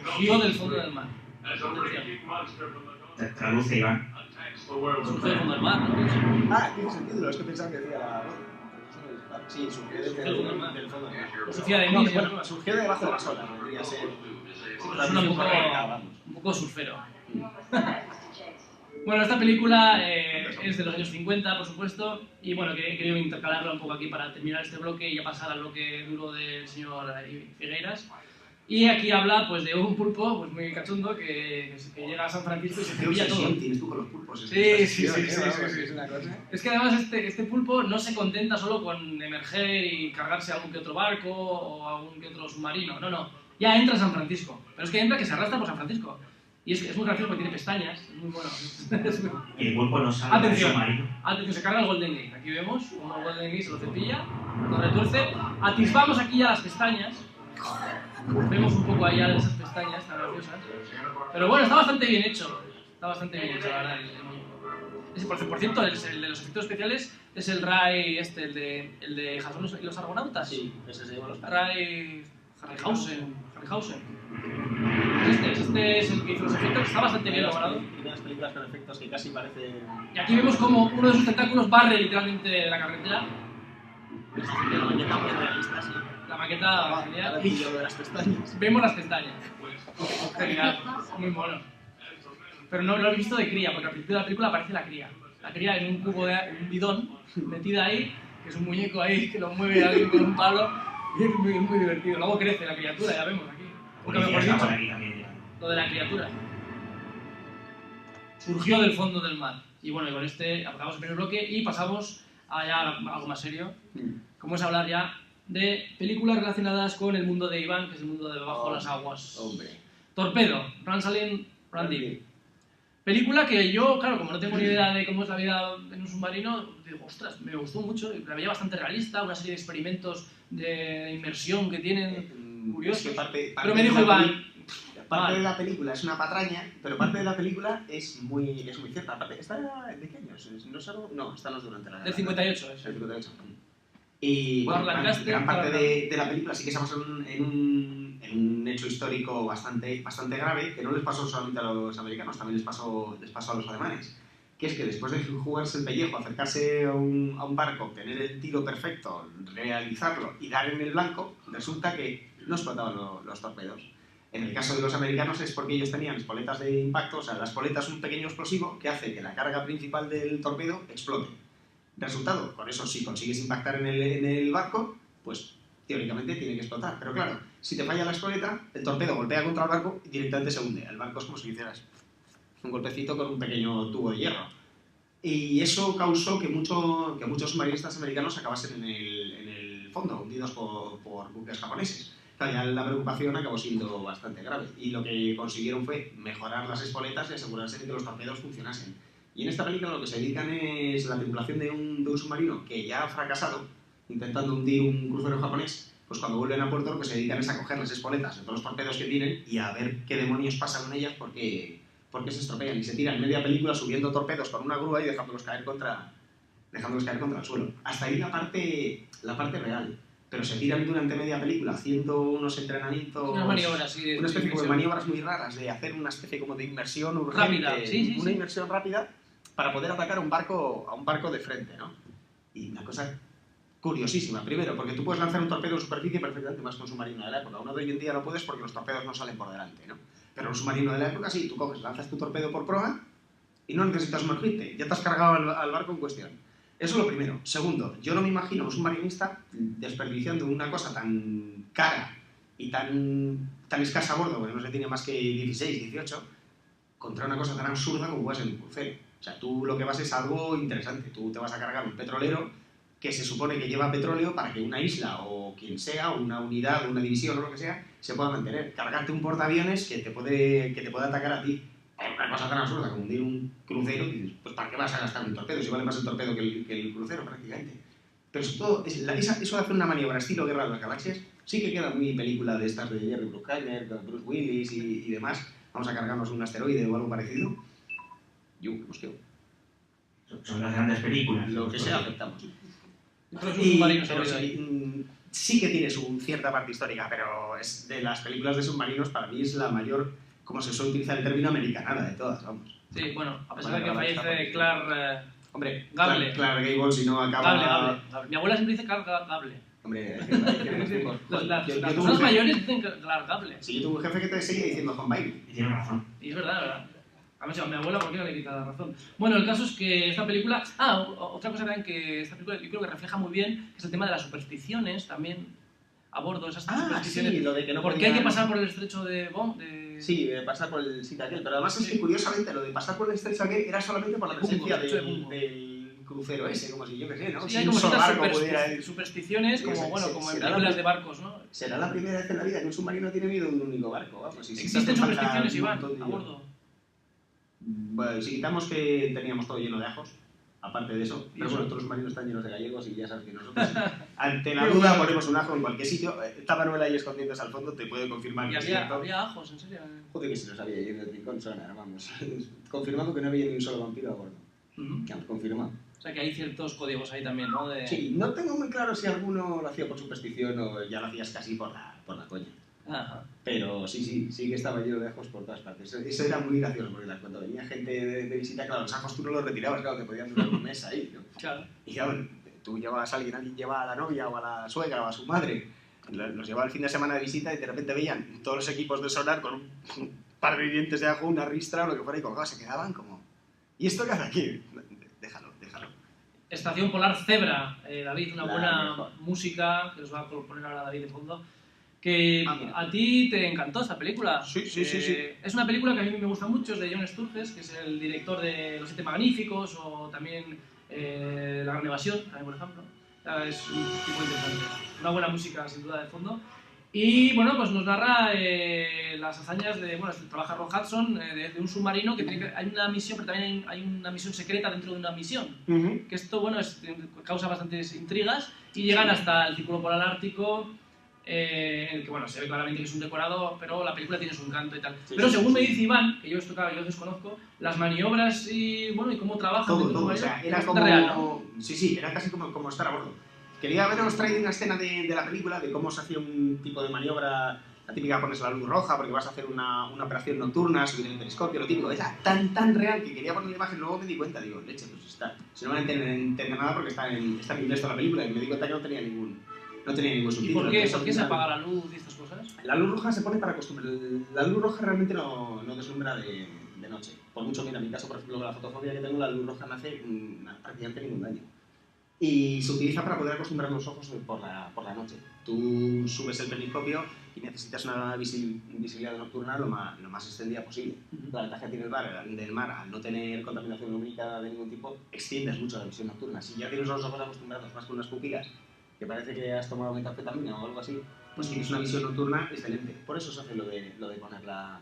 Surgió del fondo del mar. Traduce, Iván. Surgió del fondo del mar, ¿no? Tiene sentido, es que pensaba que decía la voz. Sí, surgió del fondo del mar. O Sofía de No, Mí, bueno, surgió de debajo de las olas, podría ser. Suena un poco surfero. Bueno, esta película es de los años 50, por supuesto, y bueno, he querido intercalarla un poco aquí para terminar este bloque y ya pasar al bloque duro del señor Figueiras. Y aquí habla pues, de un pulpo pues, muy cachondo que llega a San Francisco y se cepilla todo. Tienes tú con los pulpos. Sí. Es una cosa. Es que además este pulpo no se contenta solo con emerger y cargarse a algún que otro barco o a algún que otro submarino, no. Ya entra a San Francisco, pero es que entra que se arrastra por San Francisco. Y es muy gracioso porque tiene pestañas, es muy bueno. Y el pulpo no sale del submarino. Atención, se carga el Golden Gate. Aquí vemos como el Golden Gate se lo cepilla, lo retuerce. Atisbamos aquí ya las pestañas. Vemos un poco allá de esas pestañas tan graciosas. Pero bueno, está bastante bien hecho. Está bastante bien hecho, la verdad. Por cierto, el de los efectos especiales es el Ray, el de Jason y los Argonautas. Sí, ese se lleva los Ray Harryhausen. Este es el que hizo los efectos, está bastante bien logrado. Primeras películas con efectos que casi parecen... Y aquí vemos como uno de sus tentáculos barre literalmente la carretera. La maqueta muy realista, sí. La maqueta genial. Y lo de las pestañas. Vemos las pestañas. Genial, muy mono. Pero no lo he visto de cría, porque al principio de la película aparece la cría. La cría en un cubo, en un bidón, metida ahí, que es un muñeco ahí que lo mueve alguien con un palo. Y es muy divertido. Luego crece la criatura, ya vemos aquí. Porque mejor dicho, lo de la criatura. Surgió del fondo del mar. Y bueno, y con este acabamos el primer bloque y pasamos a ya algo más serio. Como es hablar ya de películas relacionadas con el mundo de Iván, que es el mundo de debajo de las aguas. Hombre. Torpedo, Run Deep. Película que yo, claro, como no tengo ni idea de cómo es la vida en un submarino, digo, ostras, me gustó mucho, la veía bastante realista, una serie de experimentos de inmersión que tienen curiosos. Es que pero me dijo Iván... Parte de la película es una patraña, pero parte de la película es muy cierta. ¿Esta de qué años? No, esta no es durante la guerra. Del 58, es. Del 58. Y bueno, gran parte de la película sí que se basa en un hecho histórico bastante grave, que no les pasó solamente a los americanos, también les pasó a los alemanes. Que es que después de jugarse el pellejo, acercarse a un barco, obtener el tiro perfecto, realizarlo y dar en el blanco, resulta que no explotaban los torpedos. En el caso de los americanos es porque ellos tenían espoletas de impacto, o sea, la espoleta es un pequeño explosivo que hace que la carga principal del torpedo explote. Resultado, con eso si consigues impactar en el barco, pues teóricamente tiene que explotar. Pero claro, si te falla la espoleta, el torpedo golpea contra el barco y directamente se hunde. El barco es como si hicieras un golpecito con un pequeño tubo de hierro. Y eso causó que muchos submarinistas americanos acabasen en el fondo, hundidos por buques japoneses. Claro, ya la preocupación acabó siendo bastante grave. Y lo que consiguieron fue mejorar las espoletas y asegurarse de que los torpedos funcionasen. Y en esta película lo que se dedican es la tripulación de un submarino que ya ha fracasado intentando hundir un crucero japonés. Pues cuando vuelven a puerto lo que se dedican es a coger las espoletas de todos los torpedos que tienen y a ver qué demonios pasa con ellas porque se estropean y se tiran media película subiendo torpedos con una grúa y dejándolos caer contra el suelo. Hasta ahí la parte real. Pero se tiran durante media película haciendo unos entrenamientos... Unas maniobras, sí. Una especie de maniobras muy raras, de hacer una especie como de inmersión urgente. Rápida, sí. Una inmersión rápida para poder atacar a un barco de frente, ¿no? Y una cosa curiosísima. Primero, porque tú puedes lanzar un torpedo en superficie perfectamente, más que un submarino de la época. Uno de hoy en día no puedes porque los torpedos no salen por delante, ¿no? Pero un submarino de la época sí, tú coges, lanzas tu torpedo por proa y no necesitas sumergirte, ya te has cargado al barco en cuestión. Eso es lo primero. Segundo, yo no me imagino a un submarinista desperdiciando una cosa tan cara y tan escasa a bordo, porque no se tiene más que 16, 18, contra una cosa tan absurda como puede ser un crucero. O sea, tú lo que vas es algo interesante. Tú te vas a cargar un petrolero que se supone que lleva petróleo para que una isla o quien sea, una unidad, una división o lo que sea, se pueda mantener. Cargarte un portaaviones que te puede atacar a ti. Una cosa tan absurda como hundir un crucero, y dices, pues ¿para qué vas a gastar un torpedo? Si vale más el torpedo que el crucero prácticamente. Pero sobre todo, eso de hacer una maniobra estilo Guerra de las Galaxias, sí que queda muy película de estas de Jerry Bruckheimer, Bruce Willis y demás. Vamos a cargarnos un asteroide o algo parecido. Pues qué. Son las grandes películas. Lo que sea, aceptamos. Pero submarinos, Pero sí que tiene su cierta parte histórica, pero es de las películas de submarinos, para mí es la mayor, como se suele utilizar el término, americanada de todas, vamos. Sí, bueno, a pesar de que fallece Clark Hombre, Gable. Clark Gable, si no acaba... Gable. Mi abuela siempre dice Clark Gable. Hombre, Las personas mayores dicen Clark Gable. Sí, yo tuve un jefe que te seguía diciendo John Bailey. Y tiene razón. Y es verdad. A mí, a mi abuela, ¿por qué no le quita la razón? Bueno, el caso es que esta película... otra cosa también que esta película yo creo que refleja muy bien es el tema de las supersticiones también a bordo, esas supersticiones. Sí, lo de que no porque hay que pasar por el estrecho de Sí, pasar por el sitio aquel. Pero además es que curiosamente lo de pasar por el estrecho aquel era solamente por la presencia del crucero ese, como si yo que sé, ¿no? Sí, si hay un como solo barco ciertas supersticiones, como en películas de barcos, ¿no? Será la primera vez en la vida que un submarino tiene miedo de un único barco. Vamos, ¿Existen supersticiones, Iván, a bordo? Bueno, si quitamos que teníamos todo lleno de ajos, aparte de eso, pero bueno, todos los submarinos están llenos de gallegos y ya sabes que nosotros, ante la duda, ponemos un ajo en cualquier sitio. Está Manuel ahí escondiéndose al fondo, te puede confirmar ¿Y que había ajos, en serio? Joder, que se los había ahí en el rincón sonar, vamos. Confirmando que no había ni un solo vampiro a bordo. Confirmado. O sea que hay ciertos códigos ahí también, ¿no? Sí, no tengo muy claro si alguno lo hacía por superstición o ya lo hacías casi por la coña. Ajá. Pero sí que estaba lleno de ajos por todas partes. Eso era muy gracioso, porque cuando venía gente de visita, claro, los ajos tú no los retirabas, claro, te podían durar un mes ahí, ¿no? Claro. Y claro, tú llevabas a alguien llevaba a la novia o a la suegra o a su madre, los llevaba el fin de semana de visita y de repente veían todos los equipos de sonar con un par de dientes de ajo, una ristra o lo que fuera y colgados, se quedaban como... ¿Y esto qué hace aquí? Déjalo. Estación Polar Zebra, David, una buena música que os va a poner ahora David de fondo. Que a ti te encantó esta película. Sí. Es una película que a mí me gusta mucho, es de John Sturges, que es el director de Los Siete Magníficos o también La Gran Evasión, también, por ejemplo. Es un tipo interesante. Una buena música, sin duda, de fondo. Y bueno, pues nos narra las hazañas de, trabaja Ron Hudson, de un submarino que hay una misión, pero también hay una misión secreta dentro de una misión. Que esto, causa bastantes intrigas y llegan hasta el Círculo Polar Ártico, en el que, se ve claramente que es un decorado, pero la película tiene su encanto y tal. Pero según me dice Iván, que yo esto, claro, yo desconozco, las maniobras y cómo trabajan todo, o sea, era como... real, ¿no? Sí, era casi como estar a bordo. Quería haberos traído una escena de la película de cómo se hacía un tipo de maniobra, la típica pones la luz roja porque vas a hacer una operación nocturna, subir el telescopio, lo típico. Era tan real que quería poner la imagen, luego me di cuenta, digo, leche, pues está. Si no van a entender nada porque está en inglés toda la película y me di cuenta que no tenía no tenía ningún ¿Y subtítulo. por qué Entonces, se al final, apaga la luz y estas cosas? La luz roja se pone para acostumbrar. La luz roja realmente no deslumbra de noche. Por mucho, mira, en mi caso, por ejemplo, con la fotofobia que tengo, la luz roja me hace prácticamente ningún daño. Y se utiliza para poder acostumbrar los ojos por la noche. Tú subes el periscopio y necesitas una visibilidad nocturna lo más extendida posible. La ventaja que tiene del mar, al no tener contaminación lumínica de ningún tipo, extiendes mucho la visión nocturna. Si ya tienes los ojos acostumbrados más con unas pupilas, que parece que has tomado metanfetamina o algo así, pues tienes una visión nocturna excelente. Por eso se hace lo de poner la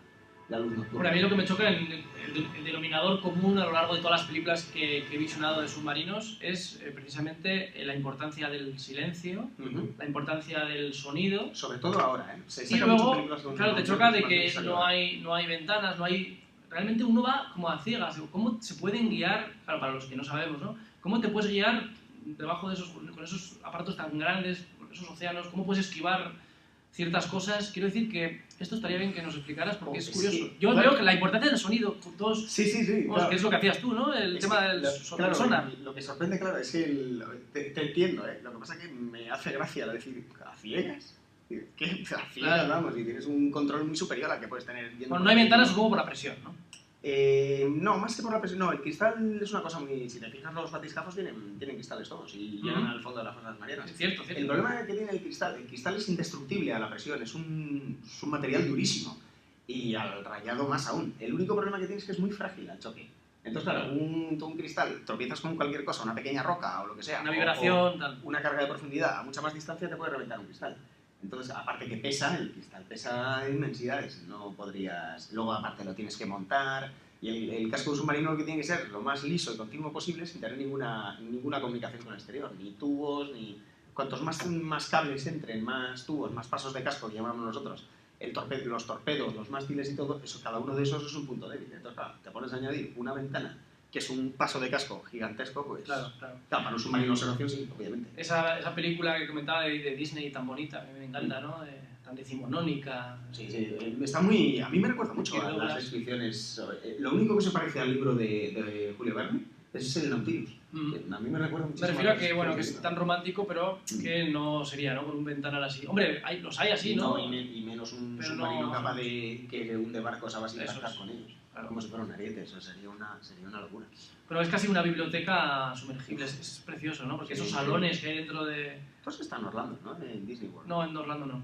luz nocturna. Bueno, a mí lo que me choca, el denominador común a lo largo de todas las películas que he visionado de submarinos es precisamente la importancia del silencio, la importancia del sonido. Sobre todo ahora, ¿eh? Y luego, claro, te choca de que no hay ventanas, no hay... Realmente uno va como a ciegas. ¿Cómo se pueden guiar, claro, para los que no sabemos, ¿no? ¿Cómo te puedes guiar debajo de con esos aparatos tan grandes, con esos océanos? ¿Cómo puedes esquivar ciertas cosas? Quiero decir que esto estaría bien que nos explicaras porque es curioso. Sí, yo claro. veo que la importancia del sonido, todos, sí, claro. Que es lo que hacías tú, ¿no? El tema del claro, sonar. Lo que sorprende, claro, es que te entiendo, ¿eh? Lo que pasa es que me hace gracia decir, ¿a ciegas? ¿Qué? A ciegas, Claro. vamos, y tienes un control muy superior al que puedes tener. Bueno, no hay ventanas, supongo, por la presión, ¿no? No, más que por la presión, no, el cristal es una cosa muy... Si te fijas, los batiscafos tienen cristales todos y llegan al fondo de las fuerzas marianas. Es cierto. El problema que tiene el cristal es indestructible a la presión, es un material durísimo y al rayado más aún. El único problema que tiene es que es muy frágil al choque. Entonces, claro, un cristal, tropiezas con cualquier cosa, una pequeña roca o lo que sea, Una vibración, o tal. una carga de profundidad a mucha más distancia te puede reventar un cristal. Entonces, aparte que pesa, el cristal pesa inmensidades, no podrías... Luego, aparte, lo tienes que montar, y el casco de un submarino lo que tiene que ser lo más liso y continuo posible sin tener ninguna comunicación con el exterior, ni tubos, ni... Cuantos más cables entren, más tubos, más pasos de casco que llamamos nosotros, los torpedos, los mástiles y todo, eso, cada uno de esos es un punto débil. Entonces, claro, te pones a añadir una ventana que es un paso de casco gigantesco, pues... Claro. Para un submarino de observación, sí, obviamente. Esa película que comentaba de Disney tan bonita, a mí me encanta, ¿no? Tan decimonónica. Sí, está muy... A mí me recuerda mucho a Doblas. las descripciones. Lo único que se parece al libro de Julio Verne es el Nautilus. Que a mí me recuerda mucho. Me refiero a que, bueno, que es tan romántico, pero que no sería, ¿no? Con un ventanal así. Hombre, los hay así, ¿no? Y menos un Pero submarino no- capaz de que hunde barcos a base de Eso impactar es. con ellos. Claro. Como si fuera un ariete, eso sería una locura. Pero es casi una biblioteca sumergible, es precioso, ¿no? Porque Sí, esos sí. salones que hay dentro de... Entonces está en Orlando, ¿no? En Disney World. No, en Orlando no.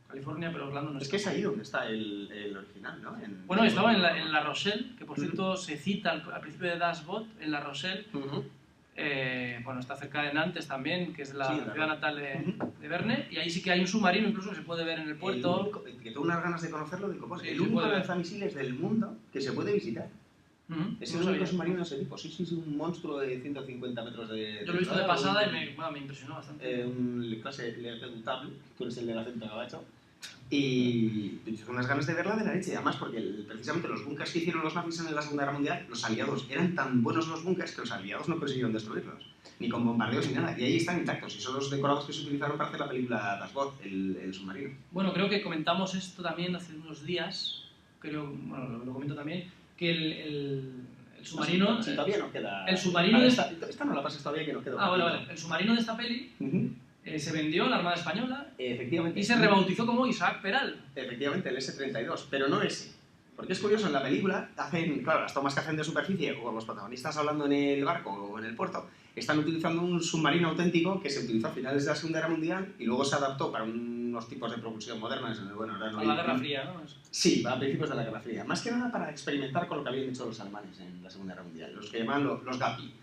California, pero Orlando no Es está. que es ahí donde está el original, ¿no? Bueno, estaba en La Rochelle, que por cierto se cita al principio de Das Boot, en La Rochelle. Bueno, está cerca de Nantes también, que es la Sí, ciudad natal de Verne, y ahí sí que hay un submarino incluso que se puede ver en el puerto. Que tengo unas ganas de conocerlo, digo, pues, Sí, el se único puede ver. lanzamisiles del mundo que se puede visitar. Es el No único sabía. submarino de ese tipo, sí, un monstruo de 150 metros de... Yo lo he visto de pasada y me impresionó bastante. Un clase Le Redoutable, tú eres el del acento gabacho, y tengo unas ganas de verla de la leche, además porque precisamente los búnkers que hicieron los nazis en la Segunda Guerra Mundial, los aliados, eran tan buenos los búnkers que los aliados no consiguieron destruirlos, ni con bombardeos ni nada, y ahí están intactos, y son los decorados que se utilizaron para hacer la película Das Boot, el submarino. Bueno, creo que comentamos esto también hace unos días, bueno, lo comento también, que el submarino... Sí, todavía nos queda... el submarino Vale, de- esta no la pases todavía, que nos queda... Vale. El submarino de esta peli se vendió a la Armada Española Efectivamente. y se rebautizó como Isaac Peral. Efectivamente, el S-32, pero no ese. Porque es curioso, en la película hacen, claro, las tomas que hacen de superficie, o con los protagonistas hablando en el barco o en el puerto, están utilizando un submarino auténtico que se utilizó a finales de la Segunda Guerra Mundial y luego se adaptó para unos tipos de propulsión modernos. Bueno, ahora no A la Guerra Fría, ¿no? Sí, a principios de la Guerra Fría. Más que nada para experimentar con lo que habían hecho los alemanes en la Segunda Guerra Mundial, los que llaman los Gapi.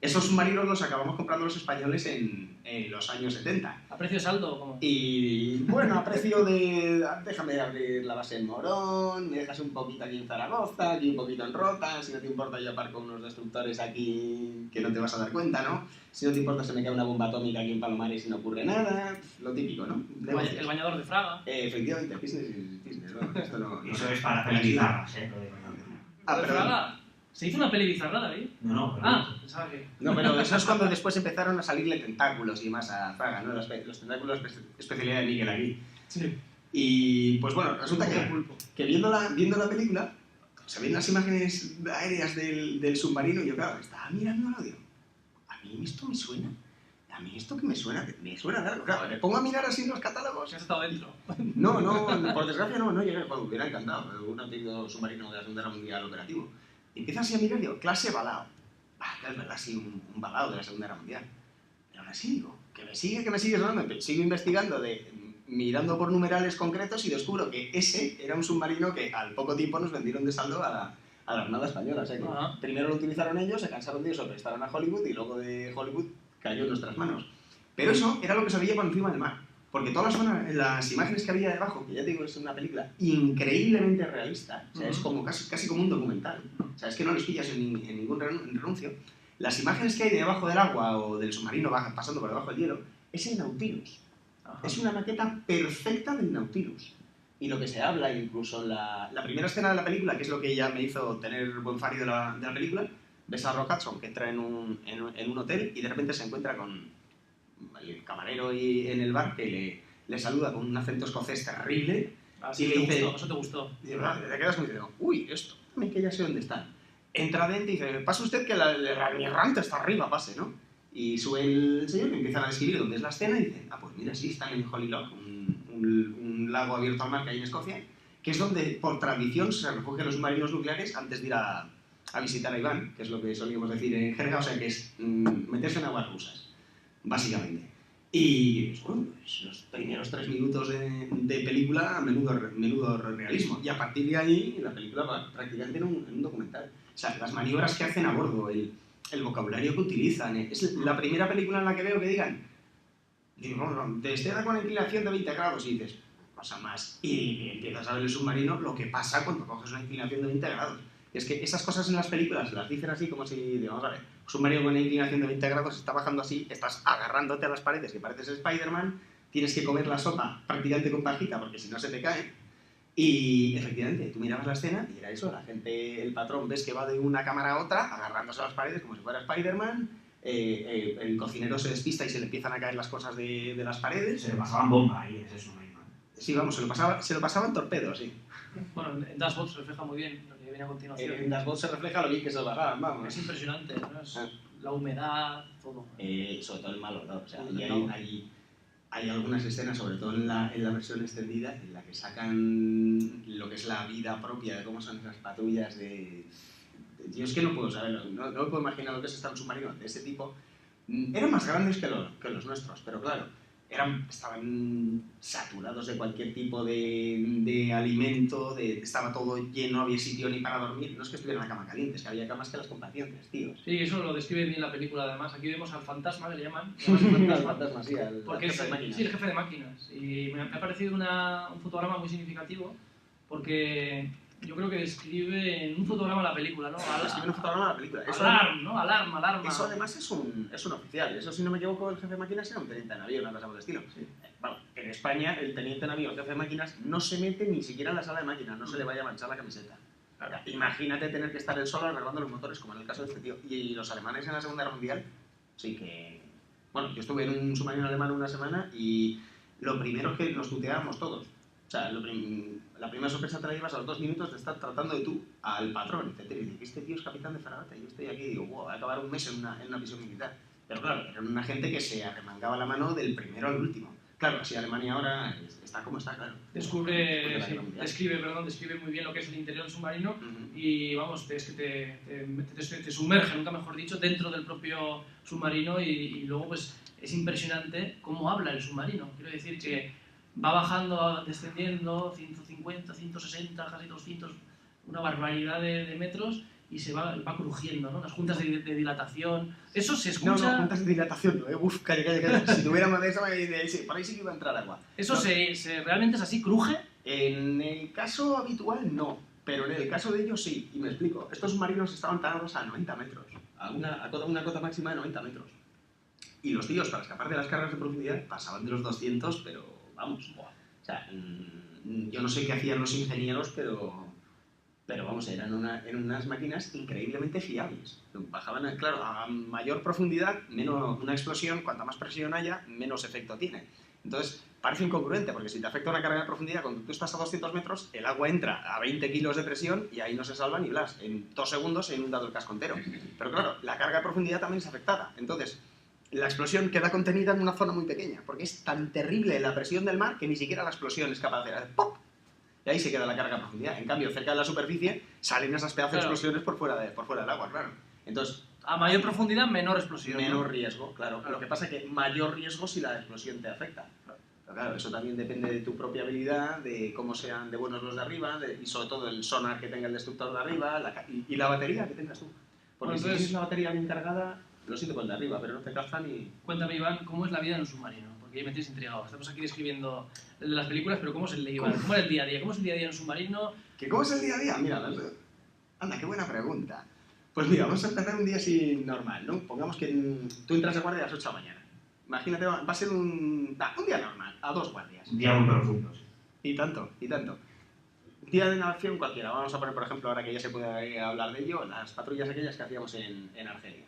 Esos submarinos los acabamos comprando los españoles en los años 70. ¿A precio de saldo o cómo? Y bueno, a precio de... Déjame abrir la base en Morón, me dejas un poquito aquí en Zaragoza, aquí un poquito en Rota, si no te importa yo aparco unos destructores aquí que no te vas a dar cuenta, ¿no? Si no te importa se me cae una bomba atómica aquí en Palomares y no ocurre nada, lo típico, ¿no? El bañador de Fraga. Efectivamente, business is business, ¿no? Esto no... Eso es para hacer bizarras, ¿eh? Ah, ¿De perdón. Fraga? ¿Se hizo una peli bizarra, David? No, pero... Pensaba que... No, pero eso es cuando después empezaron a salirle tentáculos y más a Fraga, ¿no? Los tentáculos especialidad de Miguel aquí. Sí. Y pues bueno, resulta que viendo la película, se ven las imágenes aéreas del submarino y yo, claro, estaba mirándolo, digo, a mí esto me suena. a mí esto que me suena de algo. Claro, me pongo a mirar así en los catálogos. Si has estado dentro. No, por desgracia no llegué, bueno, me hubiera encantado, un antiguo submarino de la Segunda Guerra Mundial operativo. Y empiezas así a mirar y digo, clase balao. Es verdad, sí, un balao de la Segunda Guerra Mundial. Pero aún así digo, que me sigue sonando, sigo investigando, mirando por numerales concretos y descubro que ese era un submarino que al poco tiempo nos vendieron de saldo a la Armada Española. O sea que primero lo utilizaron ellos, se cansaron de eso, lo prestaron a Hollywood y luego de Hollywood cayó en nuestras manos. Pero eso era lo que se veía por encima del mar. Porque todas las imágenes que había debajo, que ya te digo, es una película increíblemente realista, o sea, es como casi como un documental. O sea, es que no les pillas en ningún renuncio. Las imágenes que hay debajo del agua o del submarino pasando por debajo del hielo, es el Nautilus. Ajá. Es una maqueta perfecta del Nautilus. Y lo que se habla, incluso en la primera escena de la película, que es lo que ya me hizo tener buen fario de la película, ves a Rock Hudson que entra en un hotel y de repente se encuentra con el camarero en el bar que le saluda con un acento escocés terrible. Y le dice, ¿eso te gustó? Y te quedas como diciendo, uy, esto, que ya sé dónde está. Entra dentro y dice, pase usted que mi errante está arriba, pase, ¿no? Y sube el señor y empiezan a describir dónde es la escena y dicen, pues mira, sí, están en Holyloch, un lago abierto al mar que hay en Escocia, que es donde por tradición se refugian los submarinos nucleares antes de ir a visitar a Iván, que es lo que solíamos decir en jerga, o sea que es meterse en aguas rusas, básicamente. Y bueno, pues, los primeros 3 minutos de película, menudo realismo. Y a partir de ahí, la película va prácticamente en un documental. O sea, las maniobras que hacen a bordo, el vocabulario que utilizan. Es la primera película en la que veo que digan, desde con inclinación de 20 grados, y dices, pasa más. Y empiezas a ver el submarino lo que pasa cuando coges una inclinación de 20 grados. Es que esas cosas en las películas las dicen así como si, vamos a ver, un submarino con una inclinación de 20 grados está bajando así, estás agarrándote a las paredes, que pareces Spider-Man, tienes que comer la sopa prácticamente con pajita porque si no se te cae. Y efectivamente, tú mirabas la escena y era eso, la gente, el patrón ves que va de una cámara a otra agarrándose a las paredes como si fuera Spider-Man, el cocinero se despista y se le empiezan a caer las cosas de las paredes. Se le pasaban bomba ahí, es eso, ¿no? Sí, vamos, se lo pasaban torpedos, sí. Bueno, en Dashboard se refleja muy bien lo que viene a continuación. En Dashboard se refleja lo bien que se lo pasaban, vamos. Es impresionante, ¿no? La humedad, todo. Sobre todo el mal olor, o sea, hay algunas escenas, sobre todo en la versión extendida, en la que sacan lo que es la vida propia de cómo son esas patrullas yo es que no puedo saberlo, no me puedo imaginar lo que es estar en un submarino de ese tipo. Eran más grandes que los nuestros, pero claro, estaban saturados de cualquier tipo de alimento, estaba todo lleno, no había sitio ni para dormir. No es que estuviera en la cama caliente, es que había camas que las compartían 3 tíos. Sí, eso lo describe bien la película, además. Aquí vemos al fantasma, que le llaman. Al fantasma, sí, al jefe de máquinas. Sí, el jefe de máquinas. Y me ha parecido un fotograma muy significativo, porque yo creo que describe en un fotograma la película, ¿no? Describe en un fotograma la película. Alarma. Eso además es un oficial. Eso, si no me equivoco, el jefe de máquinas era un teniente de navío, una cosa por el estilo. Sí. Bueno, en España, el teniente de navío, el jefe de máquinas, no se mete ni siquiera en la sala de máquinas, no se le vaya a manchar la camiseta. Claro. Imagínate tener que estar él solo arreglando los motores, como en el caso de este tío. Y los alemanes en la Segunda Guerra Mundial, sí que... Bueno, yo estuve en un submarino alemán una semana y lo primero es que nos tuteábamos todos. O sea, la primera sorpresa te la llevas a los 2 minutos de estar tratando de tú al patrón. Y te dice, este tío es capitán de fragata y yo estoy aquí y digo, wow, va a acabar un mes en una misión militar. Pero claro, era una gente que se arremangaba la mano del primero al último. Claro, si Alemania ahora está como está, claro. Describe muy bien lo que es el interior del submarino y vamos, te sumerge, nunca mejor dicho, dentro del propio submarino y luego pues es impresionante cómo habla el submarino. Quiero decir que va bajando, descendiendo, 150, 160, casi 200, una barbaridad de metros y se va crujiendo, ¿no? Las juntas de dilatación, eso se escucha... No, juntas de dilatación, no, uf, calla. Si tuviera más de eso, por ahí sí que iba a entrar agua. ¿Eso realmente es así, cruje? En el caso habitual no, pero en el caso de ellos sí, y me explico. Estos submarinos estaban talados a 90 metros, a una cota máxima de 90 metros. Y los tíos, para escapar de las cargas de profundidad, pasaban de los 200, pero vamos, o sea, yo no sé qué hacían los ingenieros, pero vamos, eran unas máquinas increíblemente fiables. Bajaban, claro, a mayor profundidad, menos una explosión, cuanta más presión haya, menos efecto tiene. Entonces, parece incongruente, porque si te afecta una carga de profundidad, cuando tú estás a 200 metros, el agua entra a 20 kilos de presión y ahí no se salva ni blas. En 2 segundos se ha inundado el casco entero. Pero claro, la carga de profundidad también es afectada. Entonces, la explosión queda contenida en una zona muy pequeña, porque es tan terrible la presión del mar que ni siquiera la explosión es capaz de hacer ¡pop! Y ahí se queda la carga a profundidad. En cambio, cerca de la superficie salen esas pedazos de Claro. explosiones por fuera del agua, claro. Entonces, A mayor profundidad, menor explosión. ¿no? menor riesgo, claro. Lo que pasa es que mayor riesgo si la explosión te afecta. Pero claro, eso también depende de tu propia habilidad, de cómo sean de buenos los de arriba, y sobre todo el sonar que tenga el destructor de arriba y la batería que tengas tú. Porque Bueno, si entonces- tienes la batería bien cargada, lo siento con el de arriba, pero no te caza ni... Cuéntame, Iván, ¿cómo es la vida en un submarino? Porque me tienes intrigado. Estamos aquí describiendo las películas, pero ¿cómo es el de Iván? ¿Cómo es el día a día? ¿Cómo es el día a día en un submarino? ¿Cómo es el día a día? Mira, anda, qué buena pregunta. Pues mira, vamos a empezar un día así normal, ¿no? Pongamos que tú entras de guardia a las 8 de la mañana. Imagínate, va a ser un día normal, a 2 guardias. Un día muy profundo. Sí. Y tanto, y tanto. Día de navegación cualquiera. Vamos a poner, por ejemplo, ahora que ya se puede hablar de ello, las patrullas aquellas que hacíamos en Argelia.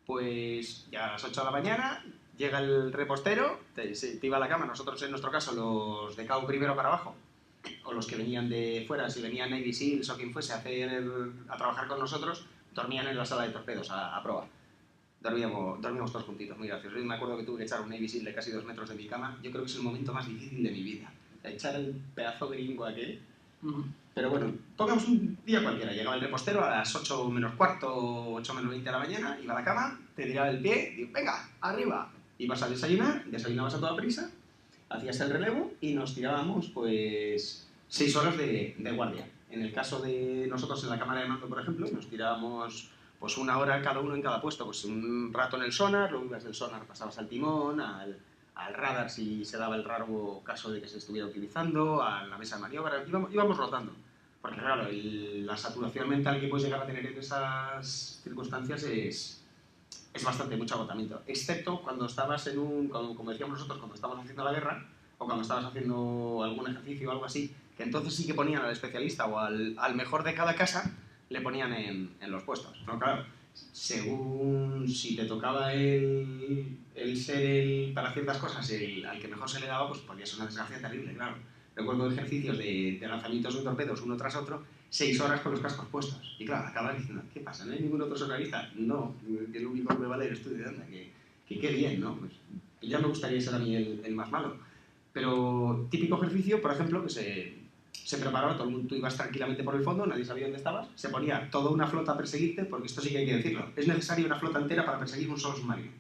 Pues ya a las 8 de la mañana llega el repostero, te iba a la cama. Nosotros, en nuestro caso, los de cabo primero para abajo, o los que venían de fuera, si venían Navy Seals o quien fuese a trabajar con nosotros, dormían en la sala de torpedos a proa. Dormíamos todos juntitos, muy gracioso. Yo me acuerdo que tuve que echar un Navy Seal de casi 2 metros de mi cama. Yo creo que es el momento más difícil de mi vida. Echar el pedazo gringo aquel. Pero bueno, pongamos un día cualquiera. Llegaba el repostero a las 8 menos cuarto, 8 menos 20 de la mañana, iba a la cama, te tiraba el pie y digo, venga, arriba. Ibas a desayunar, desayunabas a toda prisa, hacías el relevo y nos tirábamos pues 6 horas de guardia. En el caso de nosotros en la cámara de mando, por ejemplo, nos tirábamos pues 1 hora cada uno en cada puesto. Pues un rato en el sonar, luego ibas del sonar, pasabas al timón, al radar si se daba el raro caso de que se estuviera utilizando, a la mesa de maniobra, íbamos rotando. Porque claro, la saturación mental que puedes llegar a tener en esas circunstancias es bastante, mucho agotamiento. Excepto cuando estabas como decíamos nosotros, cuando estábamos haciendo la guerra, o cuando estabas haciendo algún ejercicio o algo así, que entonces sí que ponían al especialista o al mejor de cada casa, le ponían en los puestos. ¿No? Claro, según si te tocaba el ser para ciertas cosas al que mejor se le daba, pues podía ser una desgracia terrible, claro. Recuerdo ejercicios de lanzamientos de torpedos uno tras otro, 6 horas con los cascos puestos. Y claro, acabas diciendo, ¿qué pasa? ¿No hay ningún otro sonarista? No, que lo único que me vale eres tú, de anda, que qué bien, ¿no? Pues ya me gustaría ser a mí el más malo. Pero típico ejercicio, por ejemplo, que se preparaba, todo el mundo, tú ibas tranquilamente por el fondo, nadie sabía dónde estabas, se ponía toda una flota a perseguirte, porque esto sí que hay que decirlo, es necesaria una flota entera para perseguir un solo submarino.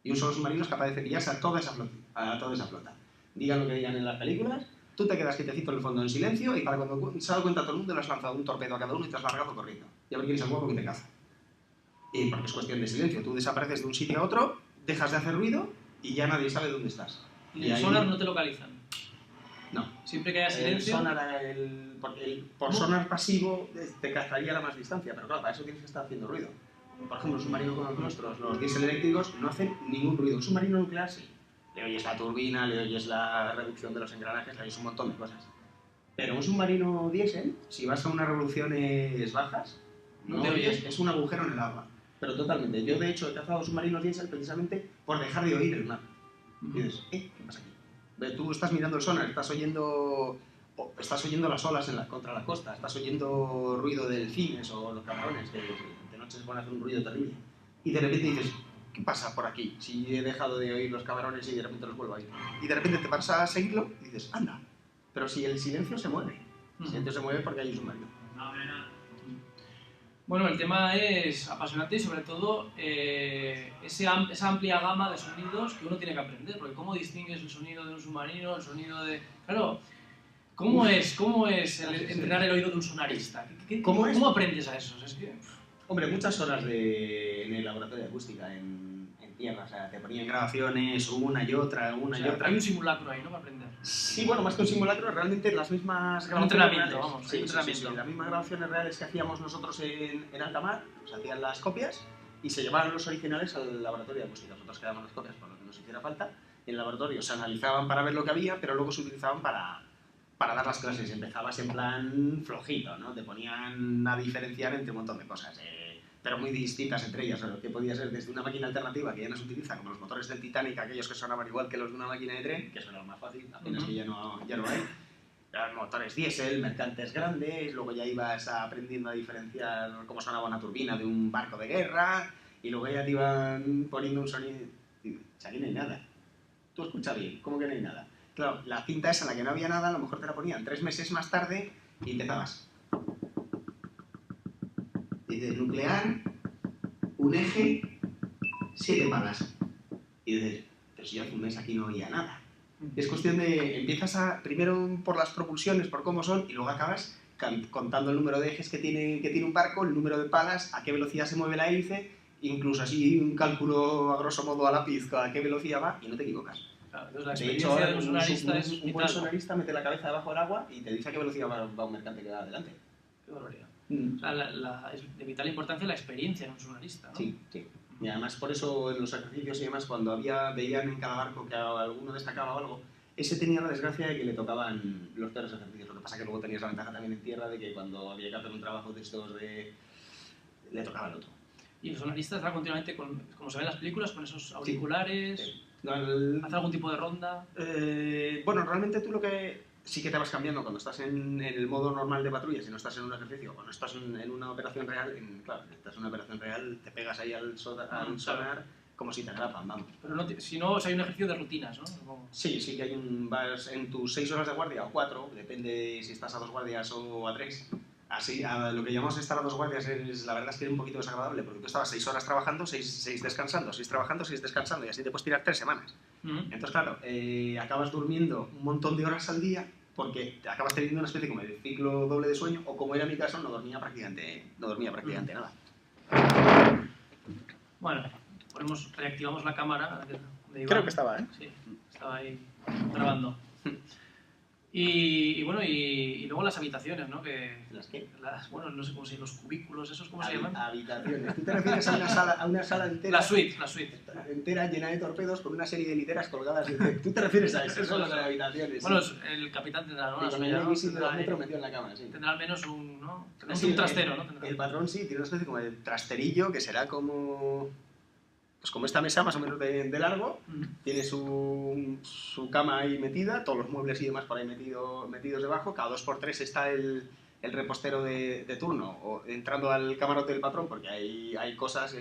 Y un solo submarino es capaz de cepillarse a toda esa flota. Digan lo que digan en las películas, tú te quedas quietecito en el fondo en silencio y para cuando se ha dado cuenta todo el mundo le has lanzado un torpedo a cada uno y te has largado corriendo. Y a ver quién es el guapo que te caza. Y porque es cuestión de silencio, tú desapareces de un sitio a otro, dejas de hacer ruido y ya nadie sabe dónde estás. Y en el sonar no te localizan. No. Siempre que haya silencio. Por sonar pasivo te cazaría a la más distancia, pero claro, para eso tienes que estar haciendo ruido. Por ejemplo, un submarino como los nuestros, los diésel eléctricos, no hacen ningún ruido. Un submarino nuclear sí. Le oyes la turbina, le oyes la reducción de los engranajes, le oyes un montón de cosas. Pero un submarino diésel, si vas a unas revoluciones bajas, No te oyes. es un agujero en el agua. Pero totalmente. Yo, de hecho, he cazado submarinos diésel precisamente por dejar de oír el mar. Y dices, ¿qué pasa aquí? Tú estás mirando el sonar, estás oyendo las olas contra la costa, estás oyendo ruido de delfines o los camarones, que de noche se ponen a hacer un ruido terrible. Y de repente dices, ¿qué pasa por aquí? Si he dejado de oír los camarones y de repente los vuelvo a oír. Y de repente te paras a seguirlo y dices, anda. Pero si el silencio se mueve. El silencio se mueve porque hay un submarino. Bueno, el tema es apasionante y sobre todo esa amplia gama de sonidos que uno tiene que aprender, porque ¿cómo distingues el sonido de un submarino, el sonido de... Claro, ¿cómo es entrenar el oído de un sonarista? ¿Cómo aprendes a eso? Es que... Hombre, muchas horas en el laboratorio de acústica, en tierra, o sea, te ponían grabaciones una y otra. Hay un simulacro ahí, ¿no? Para aprender. Sí, bueno, más que un simulacro, realmente las mismas Un grabaciones entrenamiento, reales. vamos, Sí, un entrenamiento. las mismas grabaciones reales que hacíamos nosotros en alta mar, se hacían las copias y se llevaban los originales al laboratorio de acústica. Nosotros quedábamos las copias por lo que nos hiciera falta. En el laboratorio se analizaban para ver lo que había, pero luego se utilizaban para dar las clases. Empezabas en plan flojito, ¿no? Te ponían a diferenciar entre un montón de cosas. Pero muy distintas entre ellas, que podía ser desde una máquina alternativa que ya no se utiliza, como los motores del Titanic, aquellos que sonaban igual que los de una máquina de tren, que eso era lo más fácil, apenas que ya no hay. Eran motores diésel, mercantes grandes, luego ya ibas aprendiendo a diferenciar cómo sonaba una turbina de un barco de guerra, y luego ya te iban poniendo un sonido... sea, aquí no hay nada. Tú escucha bien, ¿cómo que no hay nada? Claro, la cinta esa en la que no había nada, a lo mejor te la ponían 3 meses más tarde y empezabas. Dices, nuclear, un eje, 7 palas. Y dices, pero si yo hace un mes aquí no oía nada. Es cuestión de, empiezas primero por las propulsiones, por cómo son, y luego acabas contando el número de ejes que tiene un barco, el número de palas, a qué velocidad se mueve la hélice, incluso así un cálculo a grosso modo a lápiz a qué velocidad va, y no te equivocas. Claro, entonces la De experiencia hecho, de un sonarista es un buen vital. sonarista mete la cabeza debajo del agua y te dice a qué velocidad va un mercante que va adelante. Qué barbaridad. O sea, es de vital importancia la experiencia en un sonarista, ¿no? Sí, sí. Y además por eso en los ejercicios y demás, cuando veían en cada barco que alguno destacaba o algo, ese tenía la desgracia de que le tocaban los peores ejercicios. Lo que pasa que luego tenías la ventaja también en tierra de que cuando había que hacer un trabajo de estos le tocaba al otro. Y el sonarista está continuamente, como se ve en las películas, con esos auriculares, Sí. hace algún tipo de ronda. Bueno, realmente tú lo que sí que te vas cambiando cuando estás en el modo normal de patrulla, si no estás en un ejercicio, cuando estás en una operación real, claro, si estás en una operación real, te pegas ahí al sonar como si te atrapan, vamos. Pero no, si no, o sea, hay un ejercicio de rutinas, ¿no? Supongo. Sí, sí que vas en tus 6 horas de guardia o 4, depende si estás a 2 guardias o a 3. Así, lo que llamamos estar a 2 guardias la verdad es que es un poquito desagradable, porque tú estabas 6 horas trabajando, 6 descansando, 6 trabajando, 6 descansando, y así te puedes tirar 3 semanas. Entonces, claro, acabas durmiendo un montón de horas al día, porque acabas teniendo una especie como de ciclo doble de sueño, o como era mi caso, no dormía prácticamente nada. Bueno, reactivamos la cámara de Iván. Creo que estaba, ¿eh? Sí, estaba ahí grabando. Y bueno, y luego las habitaciones, ¿no? ¿Las qué? Bueno, no sé cómo se llaman, los cubículos, ¿esos cómo se llaman? Habitaciones. ¿Tú te refieres a una sala entera? La suite. Entera, llena de torpedos, con una serie de literas colgadas. ¿Tú te refieres a eso? Eso son las habitaciones. Bueno, sí. el capitán tendrá, ¿no? Sí, con el X de 2 metros metido en la cama, sí. Tendrá al menos un, ¿no? Tendrá Sí, un trastero, ¿no? El patrón sí, tiene una especie como de trasterillo que será como... Pues como esta mesa, más o menos de largo, tiene su cama ahí metida, todos los muebles y demás por ahí metidos debajo, cada 2x3 está el repostero de turno, o entrando al camarote del patrón, porque hay cosas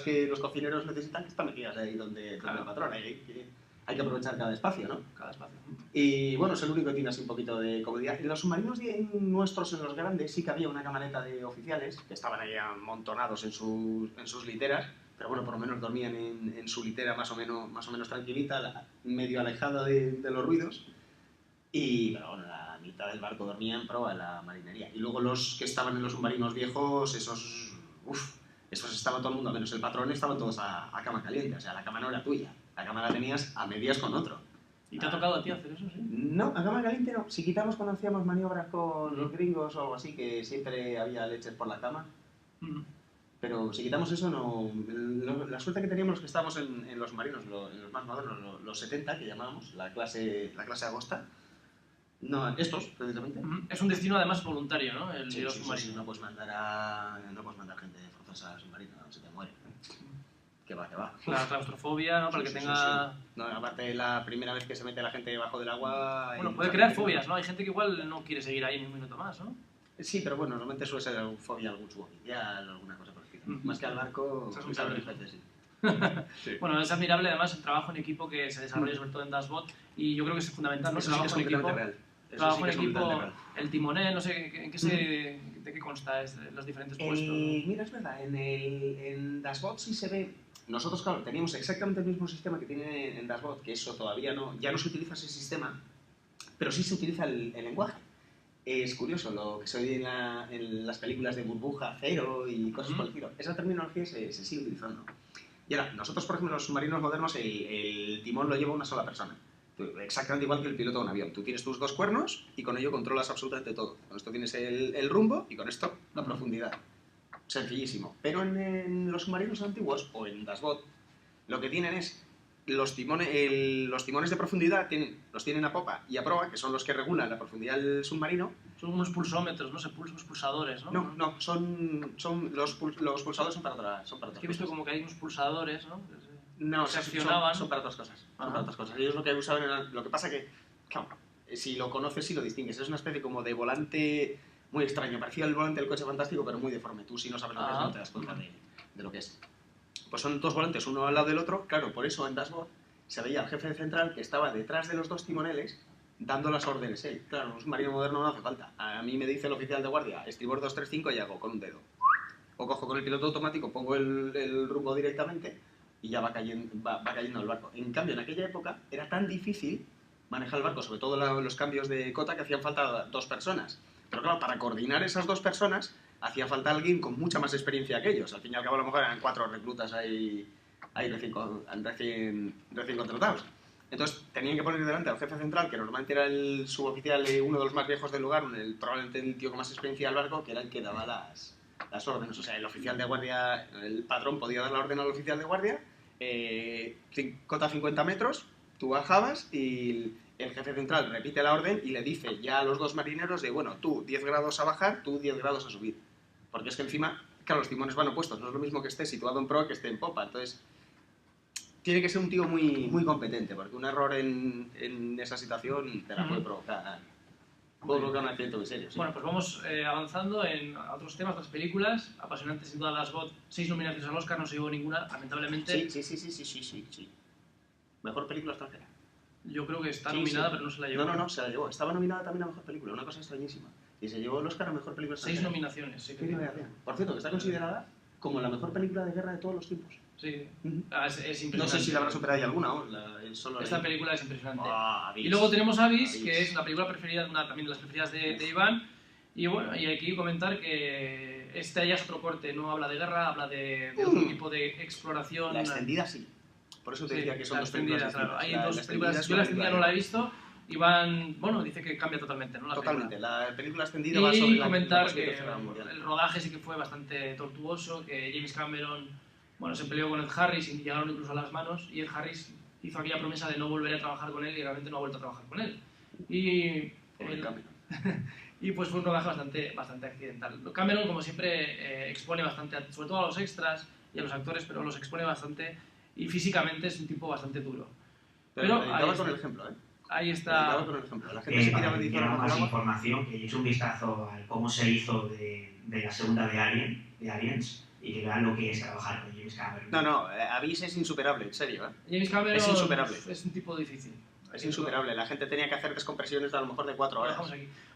que los cocineros necesitan que están metidas ahí donde el patrón, hay que aprovechar cada espacio, ¿no? Cada espacio. Y bueno, es el único que tiene así un poquito de comodidad. En los submarinos nuestros, en los grandes, sí que había una camareta de oficiales, que estaban ahí amontonados en sus literas, pero bueno, por lo menos dormían en su litera más o menos tranquilita, medio alejada de los ruidos. Pero bueno, la mitad del barco dormía en proa de la marinería. Y luego los que estaban en los submarinos viejos, esos estaba todo el mundo, menos el patrón, estaban todos a cama caliente. O sea, la cama no era tuya, la cama la tenías a medias con otro. ¿Y te ha tocado a ti hacer eso, sí? No, a cama caliente no. Si quitamos cuando hacíamos maniobras con los gringos o algo así, que siempre había leches por la cama. Pero si quitamos eso, no. La suerte que teníamos los que estábamos en los marinos, en los más modernos, los 70, que llamábamos, la clase Agosta. No, estos, precisamente. Es un destino además voluntario, ¿no? El Sí, los sí, submarinos. sí, no puedes mandar gente forzosa a submarino, se te muere. Que va. La claustrofobia, ¿no? Para Sí, que sí, tenga... sí. No, aparte, la primera vez que se mete la gente debajo del agua... Bueno, puede crear fobias, ¿no? Hay gente que igual no quiere seguir ahí ni un minuto más, ¿no? Sí, pero bueno, normalmente suele ser fobia a algún suboficial o alguna cosa por el estilo. Más que al barco, Eso es pues a muy los peces, sí. Sí. Bueno, es admirable además el trabajo en equipo que se desarrolla sobre todo en Dashbot y yo creo que es fundamental, ¿no? Eso sí que es Trabajo en equipo, completamente real. trabajo en Eso sí que es equipo, completamente real. el timonel, no sé, ¿de qué consta los diferentes puestos? Mira, es verdad, en Dashbot sí se ve... Nosotros, claro, teníamos exactamente el mismo sistema que tiene en Dashbot, que eso todavía ya no se utiliza ese sistema, pero sí se utiliza el lenguaje. Es curioso lo que se oye en las películas de burbuja, cero y cosas por el estilo. Esa terminología se sigue utilizando. Y ahora, nosotros, por ejemplo, en los submarinos modernos, el timón lo lleva una sola persona. Exactamente igual que el piloto de un avión. Tú tienes tus 2 cuernos y con ello controlas absolutamente todo. Con esto tienes el rumbo y con esto la profundidad. Sencillísimo. Pero en los submarinos antiguos, o en Dashbot, lo que tienen es los timones de profundidad los tienen a popa y a proa, que son los que regulan la profundidad del submarino. Son unos pulsómetros, no sé, unos pulsadores, ¿no? No, los pulsadores son para otras cosas. He visto como que hay unos pulsadores, ¿no? No, se accionaban. son para otras cosas. Son para otras cosas. Ellos lo que usaban era... Lo que pasa que, claro, si lo conoces, sí lo distingues. Es una especie como de volante muy extraño. Parecía el volante del coche fantástico, pero muy deforme. Tú si no sabes lo que es, no te das cuenta de lo que es. pues son dos volantes uno al lado del otro, claro, por eso en dashboard se veía al jefe central que estaba detrás de los dos timoneles dando las órdenes él. Claro, un submarino moderno no hace falta. A mí me dice el oficial de guardia, estribor 235 y hago con un dedo. O cojo con el piloto automático, pongo el rumbo directamente y ya va cayendo el barco. En cambio, en aquella época era tan difícil manejar el barco, sobre todo los cambios de cota, que hacían falta dos personas. Pero claro, para coordinar esas dos personas hacía falta alguien con mucha más experiencia que ellos. Al fin y al cabo, a lo mejor eran 4 reclutas ahí recién contratados. Entonces tenían que poner delante al jefe central, que normalmente era el suboficial, uno de los más viejos del lugar, probablemente el tío con más experiencia del barco, que era el que daba las órdenes. O sea, el oficial de guardia, el patrón podía dar la orden al oficial de guardia, cota 50 metros, tú bajabas y el jefe central repite la orden y le dice ya a los dos marineros de, bueno, tú 10 grados a bajar, tú 10 grados a subir. Porque es que encima, claro, los timones van opuestos, no es lo mismo que esté situado en proa que esté en popa. Entonces, tiene que ser un tío muy, muy competente, porque un error en esa situación te la puede provocar. Puede provocar un accidente muy serio. ¿Sí? Bueno, pues vamos avanzando en otros temas, otras películas. Apasionantes sin duda las GOT. 6 nominaciones al Oscar, no se llevó ninguna, lamentablemente. Sí. Mejor película extranjera. Yo creo que está nominada, pero no se la llevó. No, se la llevó. Estaba nominada también a Mejor Película, una cosa extrañísima. Y se llevó el Oscar a Mejor Película 6 extranjera. nominaciones, sí. Por cierto, que está considerada como la mejor película de guerra de todos los tiempos. Sí, es impresionante. No sé si la habrá superado ya alguna. Esta película es impresionante. Abyss. Y luego tenemos Abyss, que es la película preferida, una también de las preferidas de Iván. Y bueno, y hay que comentar que este ya es otro corte, no habla de guerra, habla de otro tipo de exploración. La extendida sí. Por eso te decía que son dos películas claro. Hay distintas. dos películas. Yo la extendida no la he visto. Iván, bueno, dice que cambia totalmente, ¿no? Totalmente. La película extendida va sobre y comentar que mundial. el rodaje sí que fue bastante tortuoso, que James Cameron, bueno, se peleó con Ed Harris y llegaron incluso a las manos, y Ed Harris hizo aquella promesa de no volver a trabajar con él y realmente no ha vuelto a trabajar con él. Y pues fue un rodaje bastante accidental. Cameron, como siempre, expone bastante, sobre todo a los extras y a los actores, pero los expone bastante y físicamente es un tipo bastante duro. Pero con el ejemplo, ¿eh? Ahí está. La gente se para que quiera más información, que eche un vistazo a cómo se hizo de la segunda de Aliens y que vean lo que es trabajar con James Cameron. No, Abyss es insuperable, en serio, ¿eh? James Cameron es insuperable. Es un tipo difícil. Es insuperable, la gente tenía que hacer descompresiones de a lo mejor de 4 horas.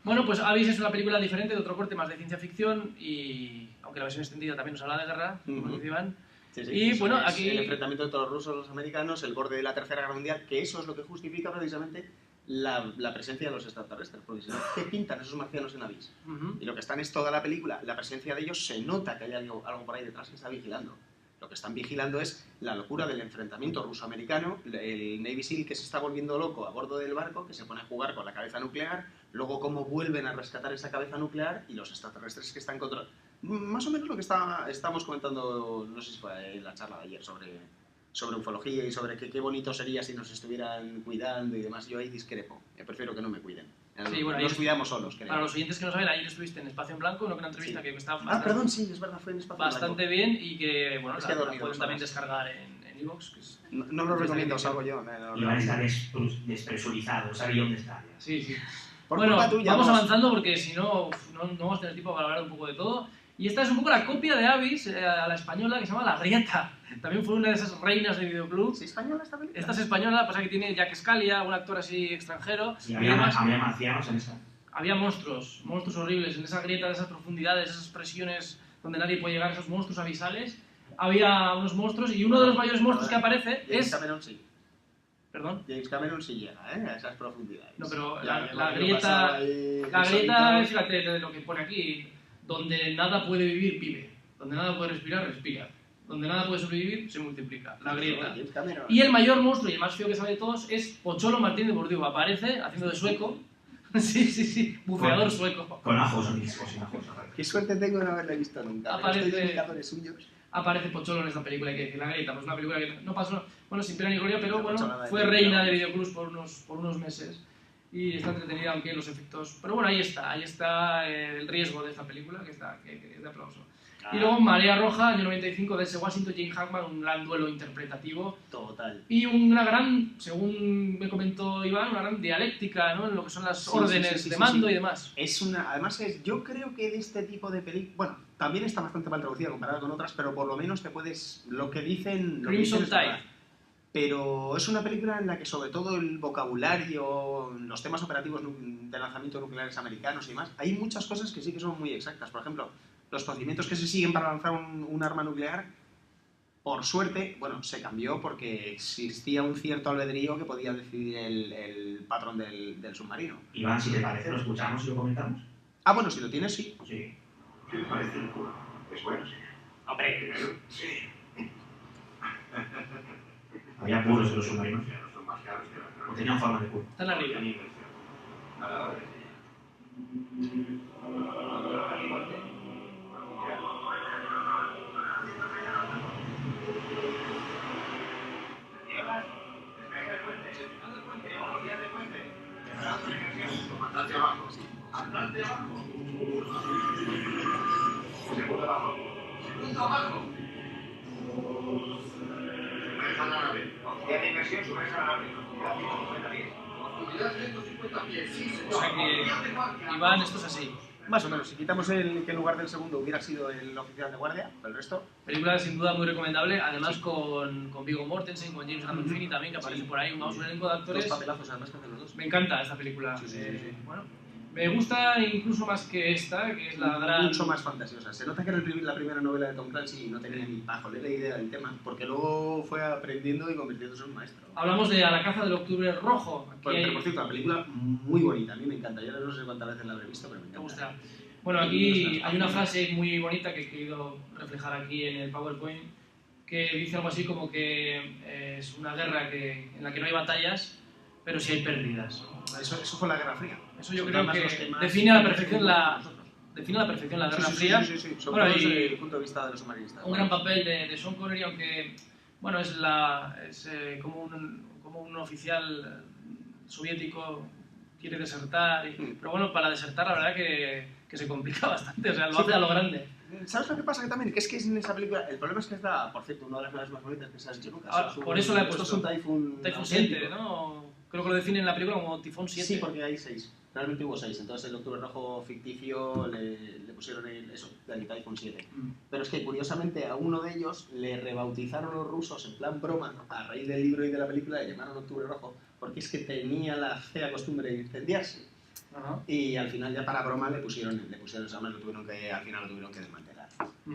Bueno, pues Abyss es una película diferente, de otro corte más de ciencia ficción, y aunque la versión extendida también nos habla de guerra, como dice Iván. Y bueno, aquí el enfrentamiento entre los rusos y los americanos, el borde de la Tercera Guerra Mundial, que eso es lo que justifica precisamente la presencia de los extraterrestres, porque si no, ¿qué pintan esos marcianos en Abyss? Y lo que están es toda la película, la presencia de ellos, se nota que hay algo por ahí detrás que está vigilando. Lo que están vigilando es la locura del enfrentamiento ruso-americano, el Navy SEAL que se está volviendo loco a bordo del barco, que se pone a jugar con la cabeza nuclear, luego cómo vuelven a rescatar esa cabeza nuclear y los extraterrestres que están controlando. Más o menos lo que estábamos comentando, no sé si fue en la charla de ayer, sobre ufología y sobre qué bonito sería si nos estuvieran cuidando y demás. Yo ahí discrepo, prefiero que no me cuiden. Sí, bueno, nos cuidamos solos, creo. Para los oyentes que no saben, ayer estuviste en Espacio en Blanco, una entrevista que está sí, es verdad, fue en Espacio en Blanco. Bastante bien y que, bueno, es que la pueden también descargar en iVoox. No lo recomiendo, salgo yo. Y van a estar despresurizados, ¿sabes dónde está? Sí. Bueno, vamos avanzando porque si no vamos a tener tiempo para hablar un poco de todo. Y esta es un poco la copia de Abyss a la española que se llama La Grieta. También fue una de esas reinas de videoclub. ¿Es española esta película? Esta es española, pasa que tiene Jack Scalia, un actor así extranjero. Sí, había marcianos en esta. Había monstruos horribles en esa grieta, de esas profundidades, esas presiones donde nadie puede llegar, esos monstruos abisales. Había unos monstruos y uno de los mayores monstruos que aparece James Cameron sí. ¿Perdón? James Cameron sí llega, a esas profundidades. No, pero la grieta, fíjate de lo que pone aquí, donde nada puede vivir, vive. Donde nada puede respirar, respira. Donde nada puede sobrevivir, se multiplica. La grieta. Y el mayor monstruo y el más feo que sale de todos es Pocholo Martín de Bordiú. Aparece haciendo de sueco. Sí, buceador sueco. Con ajos o sin ajos. Qué suerte tengo de no haberla visto nunca. Aparece Pocholo en esta película, hay que decir, La Grieta. Pues una película que no pasó, bueno, sin pena ni gloria, pero bueno, fue reina de videoclubs por unos meses. Y está entretenida, aunque los efectos... Pero bueno, ahí está el riesgo de esta película, que es de aplauso. Y luego Marea Roja, año 95, de ese Washington, Jane Hackman, un gran duelo interpretativo. Total. Y una gran, según me comentó Iván, una gran dialéctica, ¿no? En lo que son las órdenes de mando y demás. Además, yo creo que de este tipo de películas... Bueno, también está bastante mal traducida comparada con otras, pero por lo menos te puedes... Lo que dicen... Lo que Crimson dicen es verdad. Tide. Pero es una película en la que sobre todo el vocabulario, los temas operativos de lanzamiento nucleares americanos y demás, hay muchas cosas que sí que son muy exactas. Por ejemplo, los procedimientos que se siguen para lanzar un arma nuclear, por suerte, bueno, se cambió porque existía un cierto albedrío que podía decidir el patrón del submarino. Iván, si te parece, lo escuchamos y lo comentamos. Ah, bueno, si lo tienes, sí. Sí. ¿Qué le parece el culo? Es bueno, señor. Hombre, Sí. había puros en los submarinos. Son más caros que la O tenían forma de culo. Están arriba. A la hora de Andante abajo. Andante abajo. Segundo abajo. Segundo abajo. Submerja la nave. Velocidad de inversión, submerja la nave. Velocidad 150 pies. Sí, señor. O sea que, Iván, esto es así. Más o menos, si quitamos que en lugar del segundo hubiera sido el oficial de guardia, el resto... Película sin duda muy recomendable, además con Viggo Mortensen, con James Gandolfini también, que aparece por ahí, vamos, un elenco de Dos actores. papelazos además que hacen los dos. Me encanta esta película. Sí, sí, sí. Bueno, me gusta incluso más que esta, que es la gran... Mucho más fantasiosa. Se nota que era la primera novela de Tom Clancy y no tenía ni pajolera idea del tema, porque luego fue aprendiendo y convirtiéndose en un maestro. Hablamos de A la caza del octubre rojo. Aquí Pero por cierto, la película muy bonita, a mí me encanta. Yo no sé cuántas veces la habré visto, pero me ¿Te encanta. gusta? Bueno, aquí hay una frase muy bonita que he querido reflejar aquí en el PowerPoint, que dice algo así como que es una guerra en la que no hay batallas, pero sí hay pérdidas. Eso fue la Guerra Fría. Eso yo Son creo además que los que más- define a la perfección nosotros. la Guerra Sí, sí, Fría. sí, sí, sí. Sobre Bueno, todo y desde el punto de vista de los submarinistas. un gran papel de Sean Connery, aunque bueno, es como un oficial soviético quiere desertar, pero bueno, para desertar la verdad que se complica bastante, o sea, lo Sí, hace a lo grande. ¿Sabes lo que pasa? Que también, que es en esa película, el problema es que está, por cierto, una de las naves más bonitas que se ha hecho nunca. Ah, por eso la he puesto. Esto es un Typhoon. Typhoon auténtico. 7, ¿no? Creo que lo definen en la película como Tifón 7. Sí, porque hay 6. Realmente hubo 6. Entonces el Octubre Rojo ficticio le pusieron el Typhoon 7. Pero es que curiosamente a uno de ellos le rebautizaron los rusos en plan broma, a raíz del libro y de la película, le llamaron Octubre Rojo, porque es que tenía la fea costumbre de incendiarse. Ajá. Y al final ya para broma le pusieron ese nombre, al final lo tuvieron que desmantelar.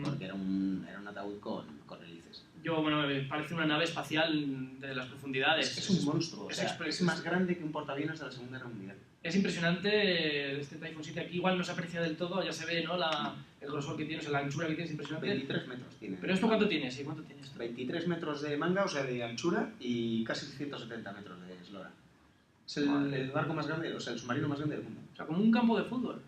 Porque era un ataúd con hélices. Bueno, me parece una nave espacial de las profundidades. Es un monstruo, es o sea, es más grande que un portaaviones de la Segunda Guerra Mundial. Es impresionante este Typhoon 7. Aquí igual no se aprecia del todo, ya se ve, ¿no? El grosor que tiene, o sea, la anchura que tiene es impresionante. 23 metros tiene. ¿Pero esto cuánto tiene? Sí, ¿cuánto tiene esto? 23 metros de manga, o sea, de anchura, y casi 170 metros de eslora. Es el barco más grande, o sea, el submarino más grande del mundo. O sea, como un campo de fútbol.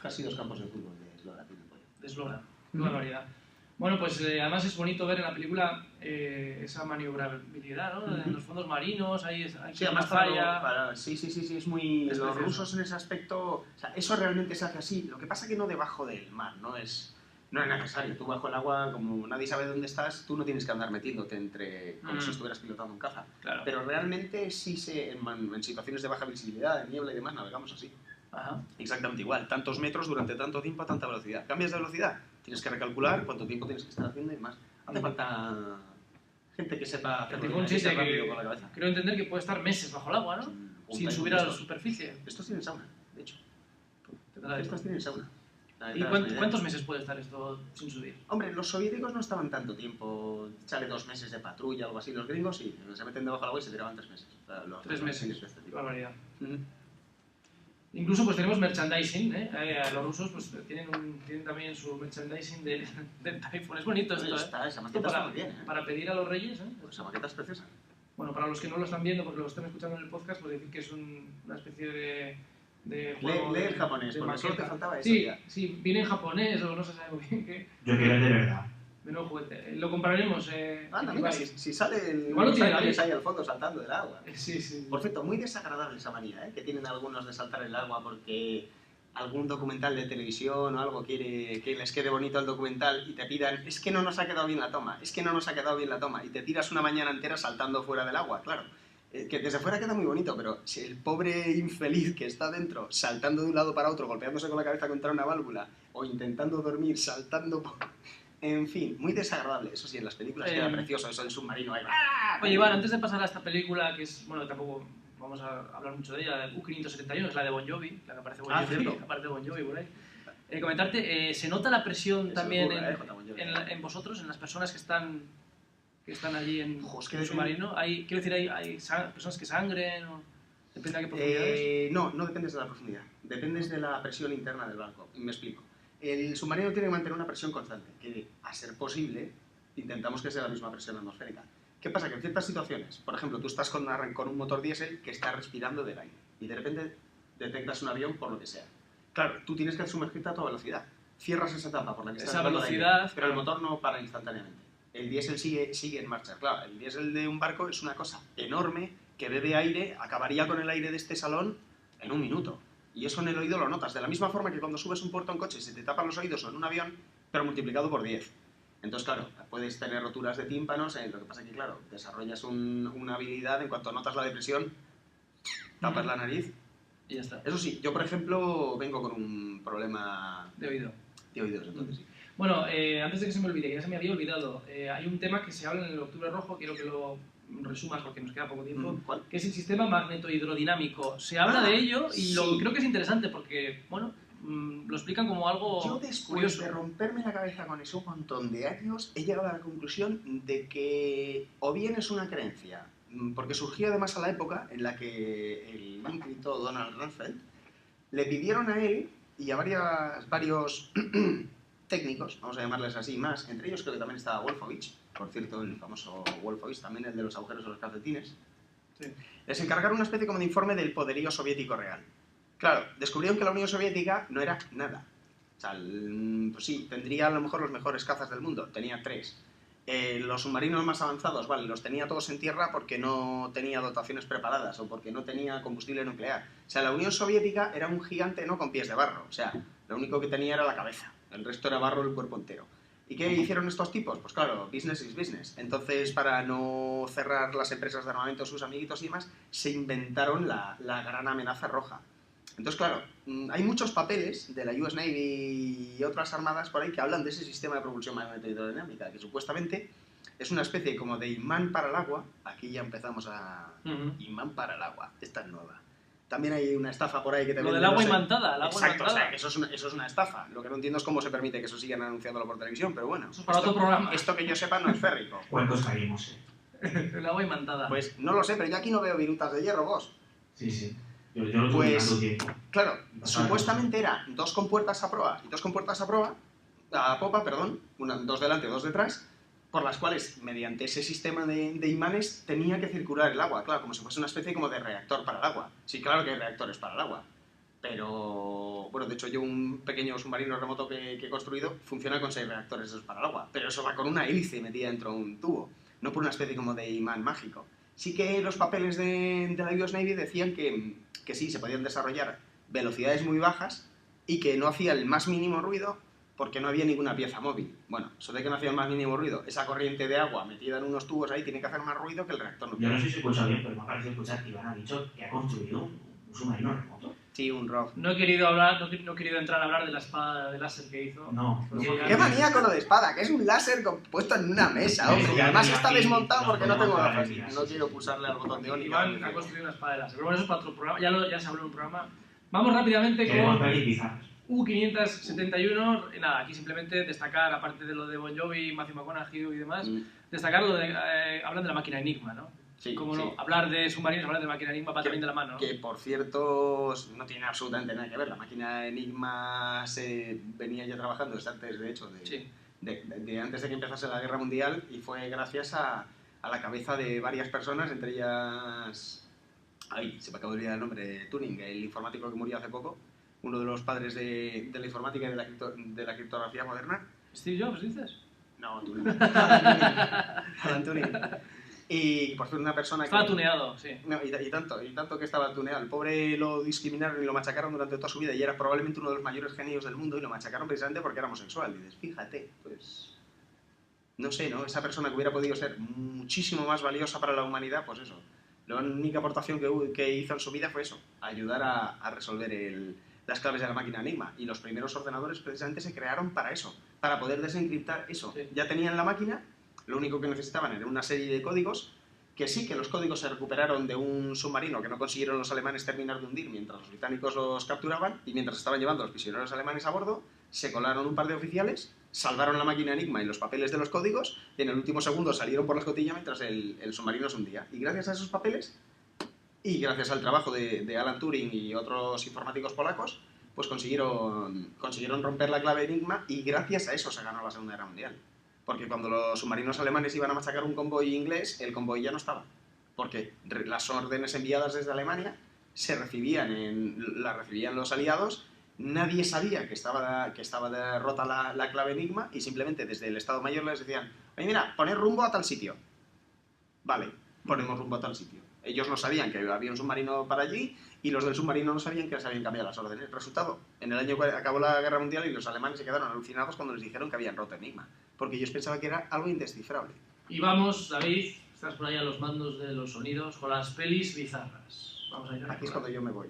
Casi 2 campos de fútbol de eslora tiene el pollo. De eslora. Qué barbaridad. Bueno, pues además es bonito ver en la película esa maniobrabilidad, ¿no? En los fondos marinos, hay Sí, además falla. sí, es muy... Es los precioso. rusos en ese aspecto... O sea, eso realmente se hace así. Lo que pasa que no debajo del mar, no es necesario. Tú bajo el agua, como nadie sabe dónde estás, tú no tienes que andar metiéndote como si estuvieras pilotando un caza. Claro. Pero realmente sí en situaciones de baja visibilidad, de niebla y demás, navegamos así. Ajá. Exactamente igual. Tantos metros durante tanto tiempo a tanta velocidad. ¿Cambias de velocidad? Tienes que recalcular cuánto tiempo tienes que estar haciendo y más. Hace falta gente que sepa hacer El Tifón 7, rápido con la cabeza. creo entender que puede estar meses bajo el agua, ¿no? Sin subir a la superficie. Estos tienen sauna, de hecho. ¿Qué tal? Estos tienen sauna. ¿Y cuántos meses puede estar esto sin subir? Hombre, los soviéticos no estaban tanto tiempo, sale 2 meses de patrulla o algo así. Los gringos sí, se meten debajo del agua y se tiraban 3 meses. O sea, 3 meses. de este Qué tipo. barbaridad. Ujú. Incluso pues tenemos merchandising, ¿eh? Los rusos pues tienen también su merchandising del Typhoon. Es bonito esto, ¿eh? Esa maqueta está muy bien, ¿eh? Para pedir a los reyes, ¿eh? Esa maqueta es preciosa. Bueno, para los que no lo están viendo, porque lo están escuchando en el podcast, pues decir que es una especie de juego. Lee el japonés, de porque solo te maqueta. faltaba eso. Sí, Ya. sí, viene en japonés o no se sabe muy bien qué. Yo quiero el de verdad. Menudo juguete. Lo compraremos. Anda, mira, si sale el Igual lo tiene Ángeles David. ahí al fondo saltando del agua. Sí, sí. Por cierto, muy desagradable esa manía, ¿eh? Que tienen algunos de saltar el agua porque algún documental de televisión o algo quiere que les quede bonito el documental y te pidan, es que no nos ha quedado bien la toma, es que no nos ha quedado bien la toma, y te tiras una mañana entera saltando fuera del agua, claro. Que desde fuera queda muy bonito, pero si el pobre infeliz que está dentro, saltando de un lado para otro, golpeándose con la cabeza contra una válvula, o intentando dormir, saltando por... En fin, muy desagradable. Eso sí, en las películas queda precioso, eso del submarino ahí. Oye, Iván, antes de pasar a esta película, que es, bueno, tampoco vamos a hablar mucho de ella, U571, es la de Bon Jovi, la que aparece Bon Jovi, cierto. aparte de Bon Jovi por ahí. Comentarte, ¿se nota la presión también J. Bon Jovi. en vosotros, en las personas que están allí en Jo, es que el submarino? Quiero decir, ¿hay personas que sangren? O depende de qué profundidades. No dependes de la profundidad, dependes de la presión interna del barco. Y me explico. El submarino tiene que mantener una presión constante, que a ser posible intentamos que sea la misma presión atmosférica. ¿Qué pasa? Que en ciertas situaciones, por ejemplo, tú estás con un motor diésel que está respirando del aire y de repente detectas un avión por lo que sea. Claro, tú tienes que sumergirte a toda velocidad. Cierras esa etapa por la que estás Esa entrando al aire, velocidad, pero el motor no para instantáneamente. El diésel sigue en marcha. Claro, el diésel de un barco es una cosa enorme que bebe aire, acabaría con el aire de este salón en un minuto. Y eso en el oído lo notas, de la misma forma que cuando subes un puerto en coche se te tapan los oídos o en un avión, pero multiplicado por 10. Entonces, claro, puedes tener roturas de tímpanos, lo que pasa es que, claro, desarrollas una habilidad, en cuanto notas la depresión, tapas la nariz. Y ya está. Eso sí, yo, por ejemplo, vengo con un problema De oído. de oídos, entonces sí. Bueno, antes de que se me olvide, que ya se me había olvidado, hay un tema que se habla en el Octubre Rojo, quiero que lo resumas porque nos queda poco tiempo, ¿Cuál? que es el sistema magnetohidrodinámico. Se habla de ello y sí. creo que es interesante porque, bueno, lo explican como algo Yo después curioso. de romperme la cabeza con eso un montón de años, he llegado a la conclusión de que o bien es una creencia, porque surgió además a la época en la que el ínclito Donald Rumsfeld le pidieron a él y a varios técnicos, vamos a llamarles así más, entre ellos creo que también estaba Wolfowitz, por cierto, el famoso Wolfowitz, también el de los agujeros de los calcetines, Sí. les encargaron una especie como de informe del poderío soviético real. Claro, descubrieron que la Unión Soviética no era nada. O sea, pues sí, tendría a lo mejor los mejores cazas del mundo, tenía 3. Los submarinos más avanzados, vale, los tenía todos en tierra porque no tenía dotaciones preparadas o porque no tenía combustible nuclear. O sea, la Unión Soviética era un gigante no con pies de barro, o sea, lo único que tenía era la cabeza, el resto era barro el cuerpo entero. ¿Y qué hicieron estos tipos? Pues claro, business is business. Entonces, para no cerrar las empresas de armamento, sus amiguitos y demás, se inventaron la gran amenaza roja. Entonces, claro, hay muchos papeles de la US Navy y otras armadas por ahí que hablan de ese sistema de propulsión magnetohidrodinámica, que supuestamente es una especie como de imán para el agua. Aquí ya empezamos a... Imán para el agua, esta es nueva. También hay una estafa por ahí que te Lo vende, del agua no sé. imantada, el agua Exacto, imantada. o sea, que eso es una estafa. Lo que no entiendo es cómo se permite que eso sigan anunciándolo por televisión, pero bueno. Eso es para otro programa. Esto que yo sepa no es férrico. Huecos caímos, El agua imantada. Pues no lo sé, pero yo aquí no veo virutas de hierro, vos. Sí, sí. Yo lo tuve Pues- tanto tiempo. Claro, supuestamente eran 2 compuertas a proa y 2 compuertas a popa, perdón, dos delante, 2 detrás, por las cuales, mediante ese sistema de imanes, tenía que circular el agua, claro, como si fuese una especie como de reactor para el agua. Sí, claro que hay reactores para el agua, pero, bueno, de hecho yo un pequeño submarino remoto que he construido funciona con 6 reactores esos para el agua, pero eso va con una hélice metida dentro de un tubo, no por una especie como de imán mágico. Sí que los papeles de la US Navy decían que sí, se podían desarrollar velocidades muy bajas y que no hacía el más mínimo ruido porque no había ninguna pieza móvil. Bueno, eso de que no hacía el más mínimo ruido, esa corriente de agua metida en unos tubos ahí tiene que hacer más ruido que el reactor Yo nuclear. no sé si he escuchado bien, pero me ha parecido escuchar que Iván ha dicho que ha construido un submarino remoto. Sí, un ROV. No he querido hablar, no he querido entrar a hablar de la espada de láser que hizo. No, ¡Qué manía con lo de espada! Que es un láser puesto en una mesa, hombre. Y además está desmontado porque no tengo gafas. No quiero pulsarle al botón de on. Iván ha construido una espada de láser. Pero bueno, eso es para otro programa. Ya se habló en un programa. Vamos rápidamente Queremos con pelis bizarras. U571. Nada, aquí simplemente destacar, aparte de lo de Bon Jovi, Matthew McConaughey y demás, destacar lo de... hablan de la máquina Enigma, ¿no? Sí, Como sí. no, hablar de submarinos, hablar de la máquina Enigma va también de la mano, ¿no? Que, por cierto, no tiene absolutamente nada que ver. La máquina Enigma se venía ya trabajando desde antes, de hecho, Sí. de antes de que empezase la Guerra Mundial, y fue gracias a la cabeza de varias personas, entre ellas... Ay, se me acaba de olvidar el nombre, Turing, el informático que murió hace poco, uno de los padres de la informática y de la criptografía moderna. ¿Steve Jobs, dices? No, Turing. Alan Turing. Y por cierto, una persona Estaba que... tuneado, sí. No, y tanto que estaba tuneado. El pobre lo discriminaron y lo machacaron durante toda su vida y era probablemente uno de los mayores genios del mundo y lo machacaron precisamente porque era homosexual. Y dices, fíjate, pues... No sé, ¿no? Esa persona que hubiera podido ser muchísimo más valiosa para la humanidad, pues eso, La única aportación que hizo en su vida fue eso, ayudar a resolver las claves de la máquina Enigma. Y los primeros ordenadores precisamente se crearon para eso, para poder desencriptar eso. Sí. Ya tenían la máquina, lo único que necesitaban era una serie de códigos, que sí, que los códigos se recuperaron de un submarino que no consiguieron los alemanes terminar de hundir mientras los británicos los capturaban, y mientras estaban llevando a los prisioneros alemanes a bordo, se colaron un par de oficiales, salvaron la máquina Enigma y los papeles de los códigos, y en el último segundo salieron por la escotilla mientras el submarino se hundía. Y gracias a esos papeles, y gracias al trabajo de Alan Turing y otros informáticos polacos, pues consiguieron romper la clave Enigma, y gracias a eso se ganó la Segunda Guerra Mundial. Porque cuando los submarinos alemanes iban a machacar un convoy inglés, el convoy ya no estaba. Porque las órdenes enviadas desde Alemania las recibían los aliados. Nadie sabía que estaba rota la clave Enigma, y simplemente desde el Estado Mayor les decían: oye, mira, poned rumbo a tal sitio. Vale, ponemos rumbo a tal sitio. Ellos no sabían que había un submarino para allí, y los del submarino no sabían que se habían cambiado las órdenes. Resultado, en el año que acabó la Guerra Mundial, y los alemanes se quedaron alucinados cuando les dijeron que habían roto Enigma, porque ellos pensaban que era algo indescifrable. Y vamos, David, estás por ahí a los mandos de los sonidos con las pelis bizarras. Vamos a ir a Aquí es cuando yo me voy.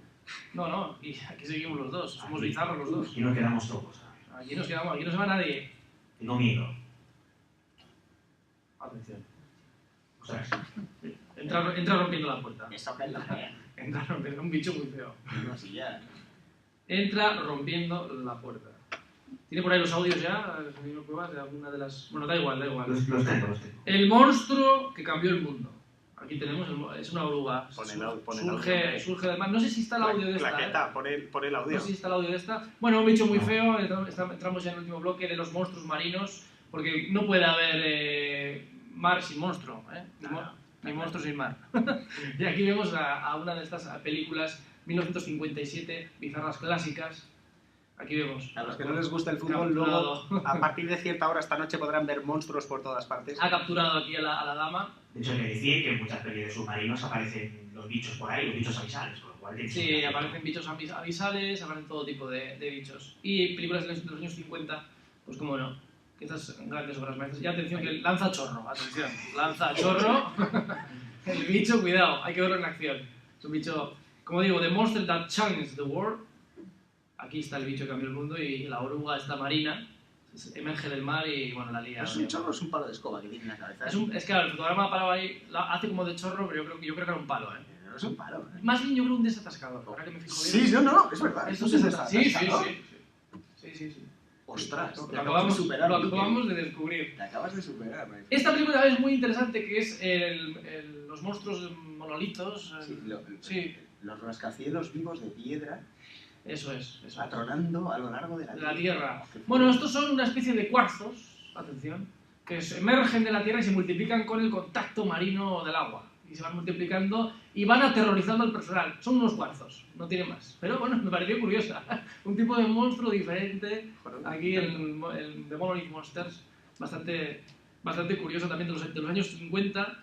No, y aquí seguimos los dos, somos bizarros los dos. Aquí no quedamos todos. ¿Sabes? Aquí nos quedamos, aquí no se va nadie. Tengo miedo. Atención. Ostras. Entra rompiendo la puerta. Eso que es la fea. Entra rompiendo, un bicho muy feo. No, sí, ya. Entra rompiendo la puerta. ¿Tiene por ahí los audios ya? ¿Señor Cuevas, de alguna de las...? Bueno, da igual. Los tengo. El monstruo que cambió el mundo. Aquí tenemos, es una oruga. Surge del mar. No sé si está el audio de esta. Claqueta, pon el audio. No sé si está el audio de esta. Bueno, un bicho muy feo. Entramos ya en el último bloque de los monstruos marinos. Porque no puede haber mar sin monstruo. Ni monstruo sin mar. Y aquí vemos a una de estas películas 1957, bizarras clásicas. Aquí vemos. A los que no les gusta el fútbol, luego, a partir de cierta hora esta noche podrán ver monstruos por todas partes. Ha capturado aquí a la dama. De hecho, hay que decir que en muchas pelis de submarinos aparecen los bichos por ahí, los bichos avisales, con lo cual... Sí, aparecen bichos avisales, aparecen todo tipo de bichos. Y películas de los años 50, pues como no, que estas grandes obras maestras. Y atención, que lanza chorro, atención, lanza chorro. El bicho, cuidado, hay que verlo en acción. Es un bicho, como digo, the monster that changed the world. Aquí está el bicho que cambió el mundo, y la oruga está marina, emerge del mar y bueno, la lía. ¿Es un chorro o es un palo de escoba que tiene en la cabeza? Es que el fotograma parado ahí, hace como de chorro, pero yo creo que era un palo, No es un palo. Más bien yo creo un desatascador, ahora que me fijo bien. Sí, no, es verdad. Es un desatascador. Sí. Ostras, Lo acabamos de descubrir. Te acabas de superar, ¿no? Esta película es muy interesante, que es los monstruos monolitos. Sí, los rascacielos vivos de piedra. Eso es. Atronando a lo largo de la Tierra. Bueno, estos son una especie de cuarzos, atención, que emergen de la Tierra y se multiplican con el contacto marino del agua. Y se van multiplicando y van aterrorizando al personal. Son unos cuarzos, no tiene más. Pero bueno, me pareció curiosa. Un tipo de monstruo diferente. Aquí el The Monolith Monsters, bastante curioso también de los años 50.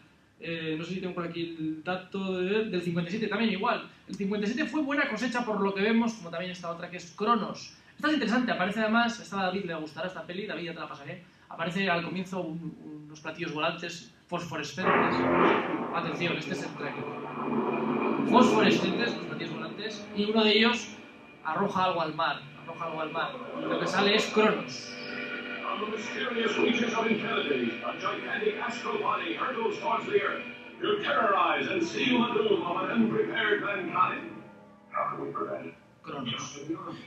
No sé si tengo por aquí el dato del 57, también igual. El 57 fue buena cosecha por lo que vemos, como también esta otra que es Cronos. Esta es interesante, aparece además, esta a David le gustará esta peli, David ya te la pasaré. Aparece al comienzo unos platillos volantes fosforescentes. Atención, este es el trailer. Fosforescentes, los platillos volantes, y uno de ellos arroja algo al mar. Y lo que sale es Cronos. The mysterious reaches of infinity, a gigantic astral body hurtles towards the earth to terrorize and seal the doom of an unprepared mankind. How can we prevent it? Cronos.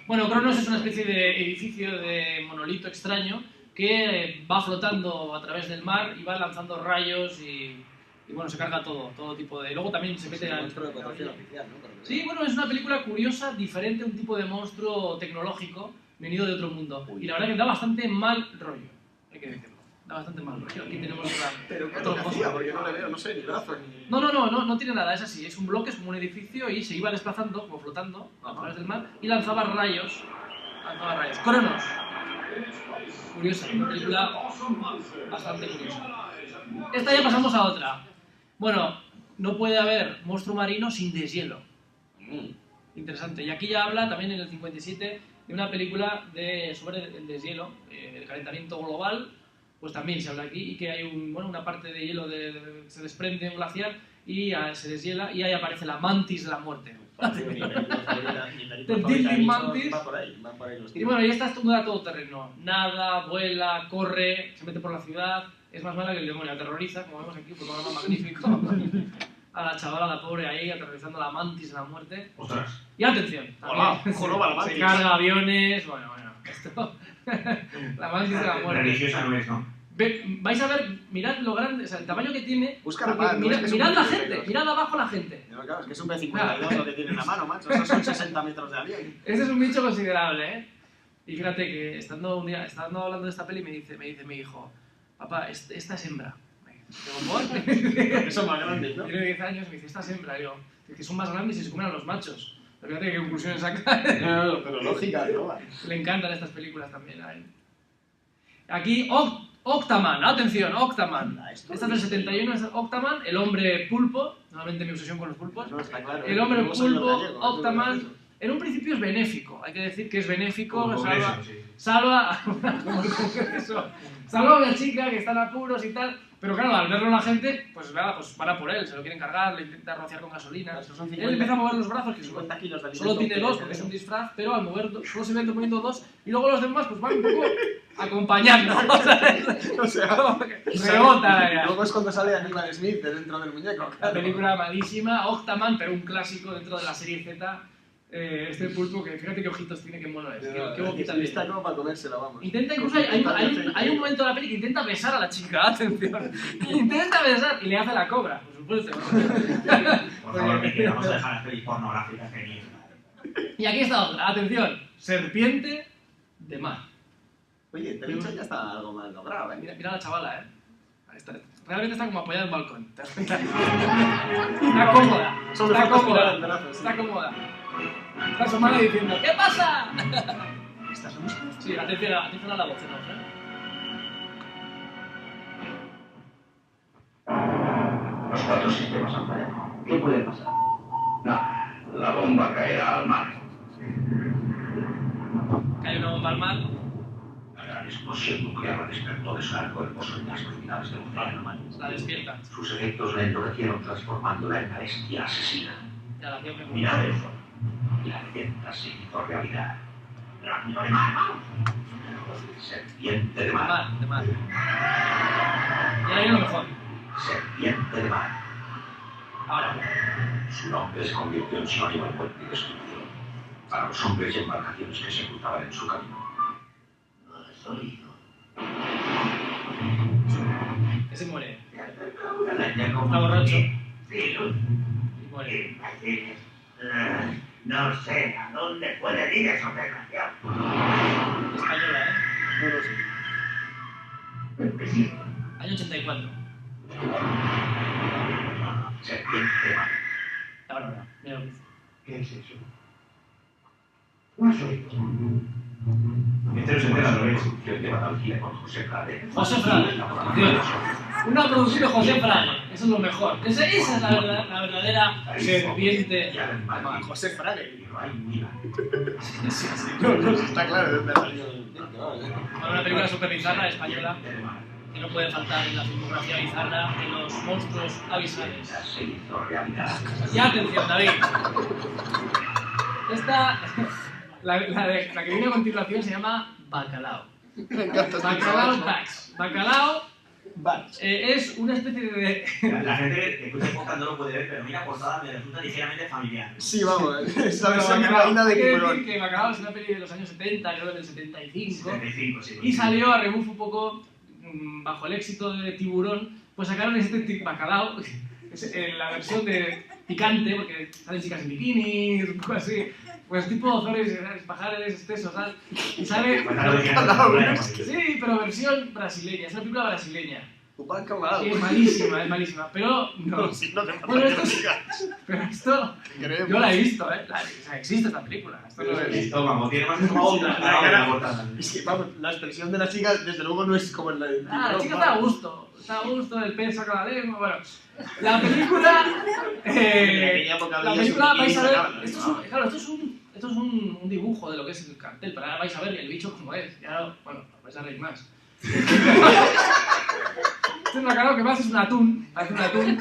Bueno, Cronos es una especie de edificio de monolito extraño que va flotando a través del mar y va lanzando rayos y bueno, se carga todo tipo de... Luego también se mete al... monstruo de potencia artificial, ¿no? Sí, bueno, es una película curiosa, diferente, un tipo de monstruo tecnológico venido de otro mundo. Y la verdad que da bastante mal rollo, hay que decirlo. Da bastante mal rollo. Aquí tenemos otra... Pero ¿qué hacía? Porque no le veo, no sé, ni brazos ni... No tiene nada, es así. Es un bloque, es como un edificio y se iba desplazando, como flotando, a través del mar y lanzaba rayos. Cronos. Curiosa, una película bastante curiosa. Esta ya pasamos a otra. Bueno, no puede haber monstruo marino sin deshielo. Interesante. Y aquí ya habla, también en el 57, de una película sobre el deshielo, el calentamiento global, pues también se habla aquí, y que hay una parte de hielo se desprende en un glaciar y se deshiela y ahí aparece la mantis de la muerte. Tilting Mantis. va por ahí los Y tiros. bueno, y esta es toda todoterreno. Nada, vuela, corre, se mete por la ciudad. Es más mala que el demonio, aterroriza, como vemos aquí, un programa magnífico. A la chavala, la pobre ahí, aterrorizando a la mantis de la muerte. Ostras. Y atención, Hola, también joroba la mantis. se carga aviones, bueno, esto... la mantis de la muerte. Religiosa no es, ¿no? Vais a ver, mirad lo grande, o sea, el tamaño que tiene. Busca la porque mano, mirad, es que es un mirad la bicho de gente, Dios. mirad abajo la gente. No, claro, es que es un B52 lo que tiene en la mano, macho. Esos son 60 metros de avión. Este es un bicho considerable, ¿eh? Y fíjate que estando un día, estando hablando de esta peli, me dice mi hijo, papá, esta es hembra. Digo, ¿por? Que son más grandes, ¿no? Tiene 10 años, me dice, esta es hembra. Digo, es que son más grandes y se comen a los machos. Pero fíjate qué conclusiones saca. No, pero lógica, ¿no? Le encantan estas películas también a él. Aquí, Octaman, atención, Octaman. Esta es del 71, es Octaman, el hombre pulpo, nuevamente mi obsesión con los pulpos. No, está claro. El hombre Luego salió pulpo, gallego, Octaman, eso. en un principio es benéfico, hay que decir que es benéfico, Como salva, congreso, sí. salva, como el congreso, salva a una chica que está en apuros y tal, pero claro, al verlo la gente, pues nada, pues van a por él, se lo quieren cargar, le intenta rociar con gasolina. Esos son Él 50, empieza a mover los brazos, que 50 kilos de solo tiene dos porque es un disfraz, pero al mover solo se ven moviendo dos y luego los demás pues van un poco acompañando, ¿sabes? O sea, Como que rebota ya. luego es cuando sale Aníbal Smith de dentro del muñeco. La película malísima, Octaman, pero un clásico dentro de la serie Z. Este pulpo que fíjate qué ojitos tiene, qué mono es, qué boquita tiene. Está como para comérselo, vamos. Intenta incluso, hay un momento de la peli que intenta besar a la chica, atención. Intenta besar y le hace la cobra, por supuesto. Por favor, que vamos a dejar las pelis pornográficas que mierda. Y aquí está otra, atención, serpiente de mar. Oye, te he dicho ya está algo mal logrado, Mira a la chavala, realmente está como apoyada en el balcón. Está cómoda, Solo está falta estirar cómoda, el brazo, sí. está cómoda. Está asomada diciendo, ¿qué pasa? ¿Estás a música? Sí, atención a la voz, ¿no? Los 4 sistemas han fallado. ¿Qué puede pasar? Nada, la bomba caerá al mar. Cae una bomba al mar. La gran explosión nuclear despertó de su arco el pozo en las profundidades del océano. La despierta. Sus efectos la enloquecieron transformándola en la bestia asesina. Ya la acción que Mirad eso. La leyenda se hizo realidad. ¡Rápido de mar, vamos! Serpiente de mar. de mar. Y ahora viene lo mejor. Serpiente de mar. Ahora. Su nombre se convirtió en sinónimo de muerte y destrucción para los hombres y embarcaciones que se cruzaban en su camino. ¿No has oído? Que se muere. Está borracho. Sí, Y muere. no sé a dónde puede ir esa operación. Española, No lo sé. Sí. Año 84. Serpiente de mar. Ahora, mira lo que dice. ¿Qué es eso? No has oído. Este no se entera, lo ves. Producción de Batalía con José Frade. José Frade. Dios. Una producción de José Frade. Eso es lo mejor. Esa es la verdadera serpiente. José Frade. No, No, está claro de dónde ha salido el Bueno, una película súper bizarra española que no puede faltar en la filmografía bizarra de los monstruos abisales. Se hizo realidad. Y atención, David. Esta, la que viene a continuación se llama Bacalao. Me encanta este Bacalao chaval. Pax. Bacalao Vale. es una especie de... La gente que escucha el podcast no lo puede ver, pero mira, portada me resulta ligeramente familiar. Sí, vamos. Esa versión Bacalao. reina de Hay que decir Tiburón. que Bacalao es una peli de los años 70, creo que del 75. 75, sí. Y salió a rebufo un poco bajo el éxito de Tiburón, pues sacaron este Bacalao, la versión de picante, porque salen chicas en bikinis, un poco así, pues tipo Zores, pajares, excesos, ¿sabes? Y sale... Sí, pero versión brasileña, es una película brasileña. Bacalao. Es malísima, pero no. Si no te Bueno, falta esto que pero esto, creemos. yo la he visto, ¿eh? O sea, existe esta película. Esto no es... Listo, vamos, tiene más estómago que la portada. Es que, vamos, la expresión de la chica, desde luego, no es como la de Ah, la Tiburón, chica vamos. está a gusto, el pez saca la lengua, bueno. La película... aquella época la veías película un vais a bikini y ver... sacaban la lengua. Esto es un dibujo de lo que es el cartel, pero ahora vais a ver el bicho como es. Y ahora, bueno, vais a reír más. Este bacalao que más es un atún, parece un atún.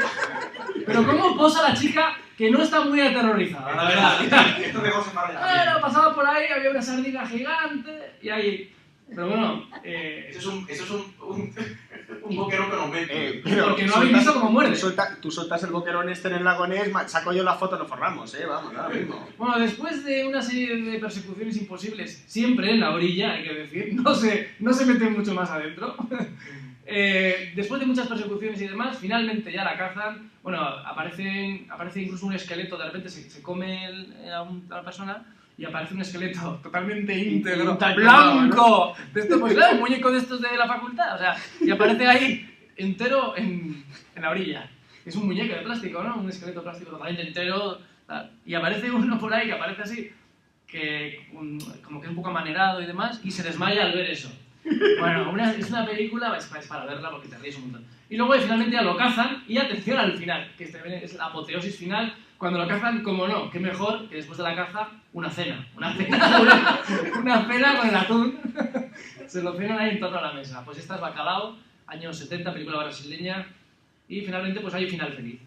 Pero cómo posa la chica que no está muy aterrorizada, la verdad. Esto de José Pablo Bueno, pasaba por ahí, había una sardina gigante y ahí... Pero bueno, Eso es un boquerón con aumento. porque no habéis visto cómo muerde. Tú soltas el boquerón este en el lago Ness, saco yo la foto, nos forramos, vamos, ahora mismo. Bueno, después de una serie de persecuciones imposibles, siempre en la orilla, hay que decir, no se meten mucho más adentro. Después de muchas persecuciones y demás, finalmente ya la cazan. Bueno, aparece incluso un esqueleto, de repente se come a una persona y aparece un esqueleto totalmente íntegro, blanco. De esto, pues claro, un muñeco de estos de la facultad, o sea, y aparece ahí entero en la orilla. Es un muñeco de plástico, ¿no? Un esqueleto plástico totalmente entero. Tal. Y aparece uno por ahí que aparece así, como que es un poco amanerado y demás, y se desmaya al ver eso. Bueno, es una película, es para verla porque te ríes un montón. Y luego finalmente ya lo cazan, y atención al final, que es la apoteosis final, cuando lo cazan, como no, qué mejor que después de la caza, una cena. Una cena con el atún. Se lo cenan ahí en torno a la mesa. Pues esta es Bacalao, años 70, película brasileña, y finalmente pues hay un final feliz.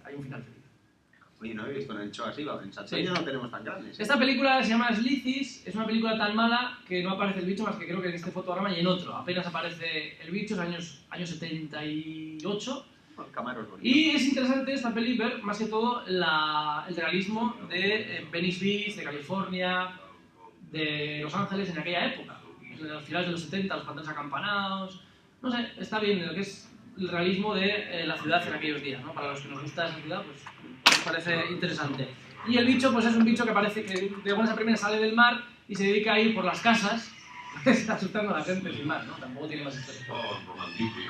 Oye, no he visto en el show así, en Santoña no tenemos tan grandes. Esta película se llama Slithis, es una película tan mala que no aparece el bicho más que creo que en este fotograma y en otro. Apenas aparece el bicho, es años 78. Camaros bonitos. Y es interesante esta peli ver más que todo el realismo de Venice Beach, de California, de Los Ángeles en aquella época. En los finales de los 70, los pantalones acampanados. No sé, está bien lo que es el realismo de la ciudad en aquellos días, ¿no? Para los que nos gusta esa ciudad, pues nos parece interesante. Y el bicho, pues es un bicho que parece que de buenas a primeras sale del mar y se dedica a ir por las casas, asustando a la gente sin más, ¿no? Tampoco tiene más historia.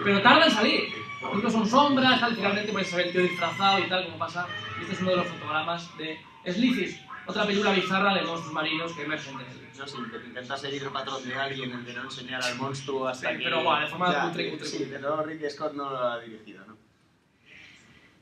Pero tarda en salir. Porque son sombras, tal, finalmente pues se ve el tío disfrazado y tal, como pasa. Y este es uno de los fotogramas de Slithis, otra película bizarra de monstruos marinos que emergen de él. No, sí, intenta seguir el patrón de alguien, el de no enseñar al monstruo hasta Sí, que... pero bueno, de forma ya, cutre. Sí, pero Ridley Scott no lo ha dirigido, ¿no?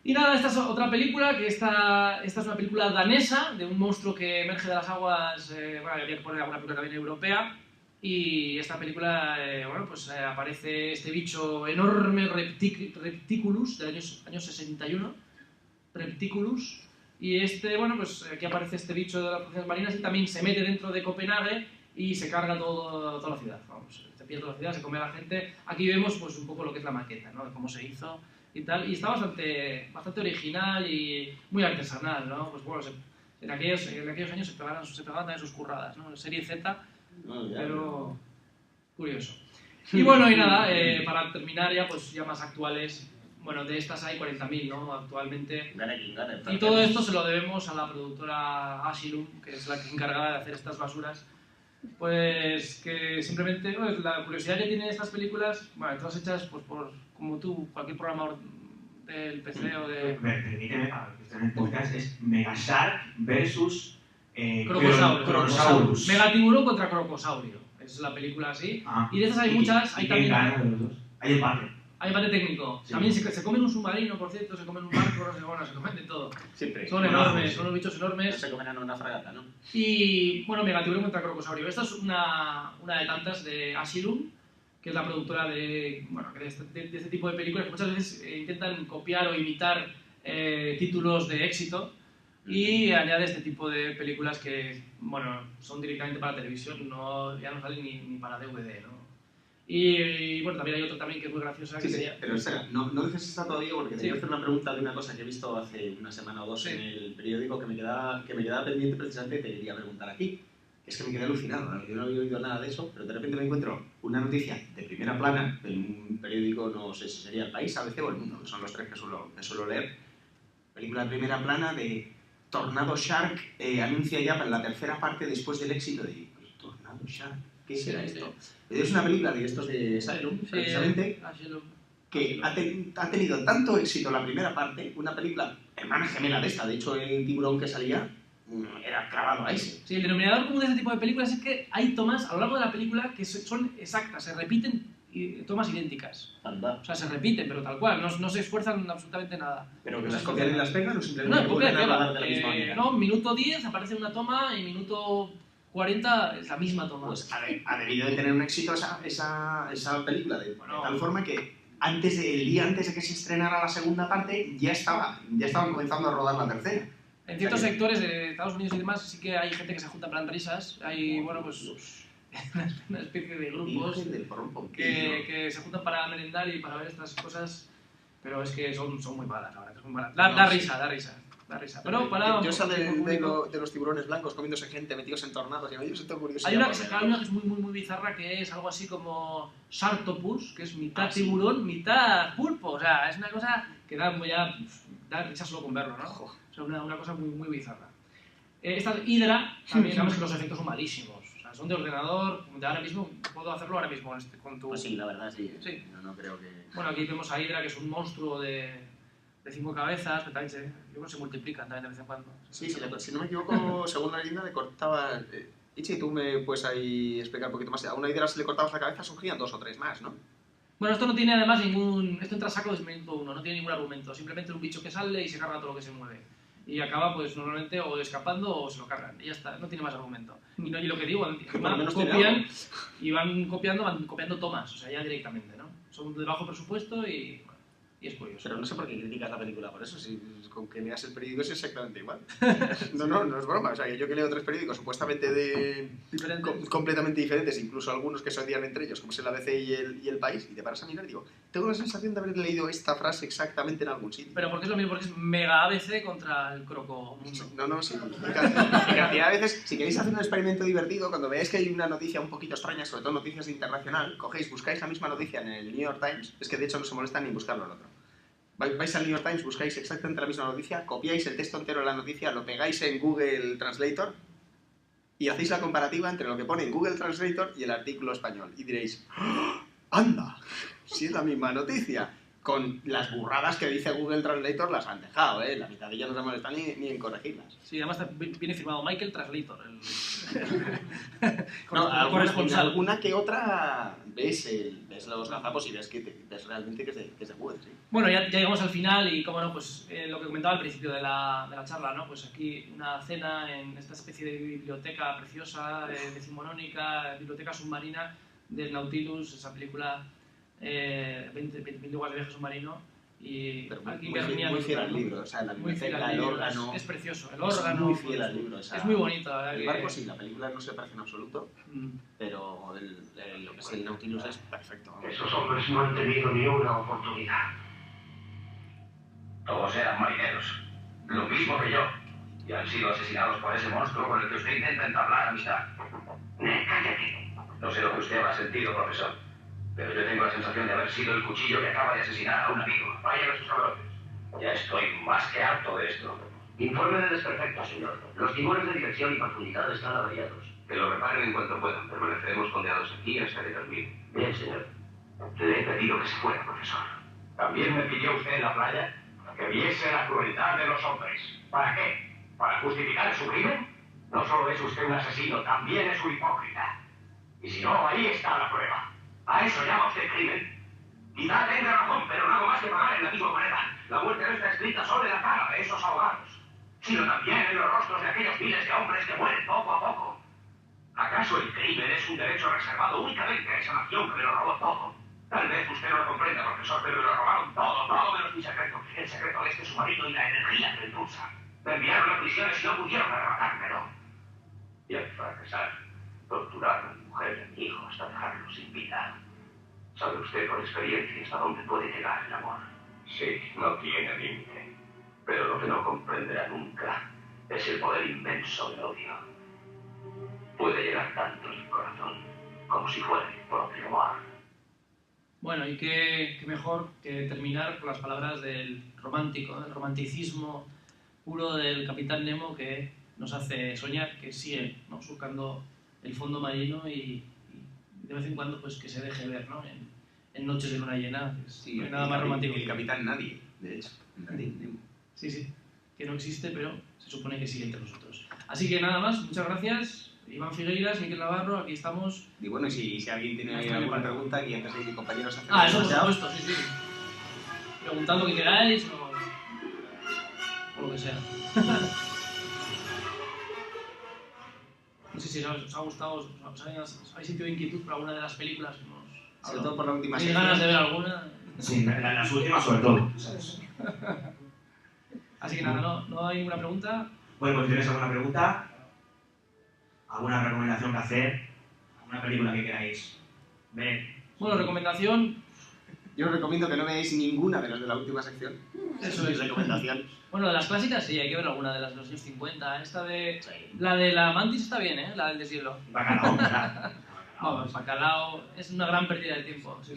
Y nada, esta es otra película, que esta es una película danesa, de un monstruo que emerge de las aguas, bueno, había que poner alguna película también europea, y esta película, bueno, pues aparece este bicho enorme, Repticulus, del año 61, Repticulus, y bueno, pues aquí aparece este bicho de las fuerzas marinas y también se mete dentro de Copenhague y se carga toda la ciudad, vamos, se pierde toda la ciudad, se come a la gente. Aquí vemos pues un poco lo que es la maqueta, ¿no? De cómo se hizo y tal, y está bastante original y muy artesanal, ¿no? Pues bueno, en aquellos años se pegaban también sus curradas, ¿no? Serie Z, pero curioso. Y bueno, y nada, para terminar ya, pues ya más actuales, bueno, de estas hay 40.000, ¿no? Actualmente. Y todo esto se lo debemos a la productora Asylum, que es la que encargada de hacer estas basuras. Pues que simplemente, pues, la curiosidad que tienen estas películas, bueno, todas hechas pues, por, como tú, cualquier programador del PC o de... Permíteme, para los que estén en el podcast, es Megashark versus Crocosaurus. Megatiburón contra Crocosaurio. Es la película así. Y de estas hay muchas. Hay también. Gana de los dos? Hay empate. Hay empate técnico. Sí. También se comen un submarino, por cierto, se comen un barco, no sé, bueno, se comen de todo. Siempre. Son enormes, son unos bichos enormes. Se comen en una fragata, ¿no? Y bueno, Megatiburón contra Crocosaurio. Esta es una de tantas de Asylum, que es la productora de este tipo de películas que muchas veces intentan copiar o imitar títulos de éxito y añade este tipo de películas que, bueno, son directamente para televisión, ya no salen ni para DVD, ¿no? Y bueno, también hay otra también que es muy graciosa. Sí, sí, pero espera, no dejes esta todavía porque te voy a hacer una pregunta de una cosa que he visto hace una semana o dos en el periódico que me quedaba pendiente precisamente y te quería preguntar aquí. Es que me quedé alucinado, ¿no? Yo no había oído nada de eso, pero de repente me encuentro una noticia de primera plana en un periódico, no sé si sería El País, ABC o El Mundo, que son los tres que suelo leer. Película de primera plana de Tornado Shark, anuncia ya para la tercera parte después del éxito de Tornado Shark. ¿Qué será esto? Es una película de estos de Asylum, precisamente, que ha tenido tanto éxito la primera parte, una película hermana gemela de esta, de hecho el tiburón que salía era clavado a ese. Sí, el denominador común de este tipo de películas es que hay tomas a lo largo de la película que son exactas, se repiten tomas idénticas. Anda. O sea, se repiten, pero tal cual, no se esfuerzan absolutamente nada. ¿Pero que las copian y las pegan o simplemente vuelven a hablar de la misma manera? No, minuto 10 aparece una toma y minuto 40 es la misma toma. Pues ha debido de tener un éxito esa película, de tal forma que el día antes de que se estrenara la segunda parte, ya estaban comenzando a rodar la tercera. En ciertos sectores de Estados Unidos y demás sí que hay gente que se junta en plan risas. Hay, bueno, pues una especie de grupos que se juntan para merendar y para ver estas cosas, pero es que son muy malas, la verdad, que son malas. Da risa. Pero para... Yo sale de los tiburones blancos comiéndose gente metidos en tornados y a mí se te ocurrió. Hay una que es muy bizarra, que es algo así como Sharktopus, que es mitad tiburón, mitad pulpo. O sea, es una cosa que da risa solo con verlo, ¿no? O sea, una cosa muy bizarra. Esta Hydra, también digamos que los efectos son malísimos. O sea, son de ordenador, de ahora mismo, puedo hacerlo ahora mismo con tu... Pues sí, la verdad, sí. Sí. No creo que... Bueno, aquí vemos a Hydra, que es un monstruo de 5 cabezas, que también se multiplican también de vez en cuando. Sí, si no me equivoco, según la leyenda le cortaba... Ichi, tú me puedes ahí explicar un poquito más. A una Hydra si le cortabas la cabeza surgían 2 o 3 más, ¿no? Bueno, esto no tiene además esto entra a saco de minuto 1, no tiene ningún argumento. Simplemente un bicho que sale y se carga todo lo que se mueve. Y acaba, pues, normalmente o escapando o se lo cargan. Y ya está, no tiene más argumento. Y lo que digo, van copiando tomas, o sea, ya directamente, ¿no? Son de bajo presupuesto y es curioso. Pero no sé por qué criticas la película por eso, si con que leas el periódico es exactamente igual. No es broma. O sea, yo que leo 3 periódicos supuestamente completamente diferentes, incluso algunos que se odian entre ellos, como es el ABC y el País, y te paras a mirar y digo, tengo la sensación de haber leído esta frase exactamente en algún sitio. Pero porque es lo mismo, porque es mega ABC contra el croco mundo. No, sí. Y cantidad de veces, si queréis hacer un experimento divertido, cuando veáis que hay una noticia un poquito extraña, sobre todo noticias internacional, buscáis la misma noticia en el New York Times, es que de hecho no se molestan ni buscarlo en otro. Vais al New York Times, buscáis exactamente la misma noticia, copiáis el texto entero de la noticia, lo pegáis en Google Translator y hacéis la comparativa entre lo que pone en Google Translator y el artículo español. Y diréis, ¡oh, anda! Si es la misma noticia. Con las burradas que dice Google Translator las han dejado, ¿eh? La mitad de ellas no se molestan ni en corregirlas. Sí, además viene firmado Michael Translator. En alguna que otra ves los gazapos y ves realmente que es de Google, sí. Bueno, ya llegamos al final y, como no, pues lo que comentaba al principio de la charla, ¿no? Pues aquí una cena en esta especie de biblioteca preciosa, decimonónica, biblioteca submarina del Nautilus, esa película 20 lugares de viaje submarino. Y pero aquí muy fiel al libro, o sea, la biblioteca, el órgano... Es precioso, el órgano... muy fiel al libro. O sea, es muy bonito. El barco sí, la película no se parece en absoluto, pero lo que es el Nautilus es perfecto. Esos hombres no han tenido ni una oportunidad. Todos eran marineros, lo mismo que yo, y han sido asesinados por ese monstruo con el que usted intenta entablar amistad. Cállate. No sé lo que usted habrá sentido, profesor, pero yo tengo la sensación de haber sido el cuchillo que acaba de asesinar a un amigo. Vaya a sus cabrones. Ya estoy más que harto de esto. Informe de desperfecto, señor. Los timones de dirección y profundidad están averiados. Que lo reparen en cuanto puedan. Permaneceremos condenados aquí hasta que termine. Bien, señor. Le he pedido que se fuera, profesor. ¿También me pidió usted en la playa que viese la crueldad de los hombres? ¿Para qué? ¿Para justificar su crimen? No solo es usted un asesino, también es un hipócrita. Y si no, ahí está la prueba. ¿A eso llama usted crimen? Quizá tenga razón, pero no hago más que pagar en la misma moneda. La muerte no está escrita solo en la cara de esos ahogados, sino también en los rostros de aquellos miles de hombres que mueren poco a poco. ¿Acaso el crimen es un derecho reservado únicamente a esa nación que me lo robó todo? Tal vez usted no lo comprenda, profesor, pero me lo robaron todo menos mi secreto. El secreto de este submarino y la energía que lo impulsa. Me enviaron a prisiones y no pudieron arrebatármelo. Y al fracasar, torturaron a mi mujer y a mi hijo hasta dejarlos sin vida. ¿Sabe usted por experiencia hasta dónde puede llegar el amor? Sí, no tiene límite. Pero lo que no comprenderá nunca es el poder inmenso del odio. Puede llegar tanto en el corazón como si fuera el propio amor. Bueno, y qué mejor que terminar con las palabras del romántico, del romanticismo puro del Capitán Nemo, que nos hace soñar, que sigue, ¿no?, surcando el fondo marino y de vez en cuando pues que se deje ver, ¿no?, en noches de luna llena. Sí, no hay nada más romántico. El Capitán Nadie, de hecho. Nadie, Nemo. Sí, que no existe, pero se supone que sigue entre nosotros. Así que nada más, muchas gracias. Iván Figueiras, Miquel Navarro, aquí estamos. Y bueno, y si alguien tiene alguna pregunta, aquí antes de mi compañero se hace... Eso por supuesto, sí. Preguntad lo que queráis o lo que sea. Sí, sí, os ha gustado, os habéis sentido inquietud por alguna de las películas. Sobre todo por la última ¿Tenéis sección. ganas de ver alguna? Sí, las últimas sobre todo. ¿Sabes? Así que nada, no hay ninguna pregunta. Bueno, pues ¿tienes alguna pregunta? ¿Alguna recomendación que hacer? ¿Alguna película que queráis ver? Bueno, recomendación. Yo os recomiendo que no veáis ninguna de las de la última sección. Eso es es. recomendación. Bueno, de las clásicas sí, hay que ver alguna de las de los años 50. La de la Mantis está bien, ¿eh? La del deshielo. Bacalao, ¿verdad? Vamos, Bacalao es una gran pérdida de tiempo. Sí.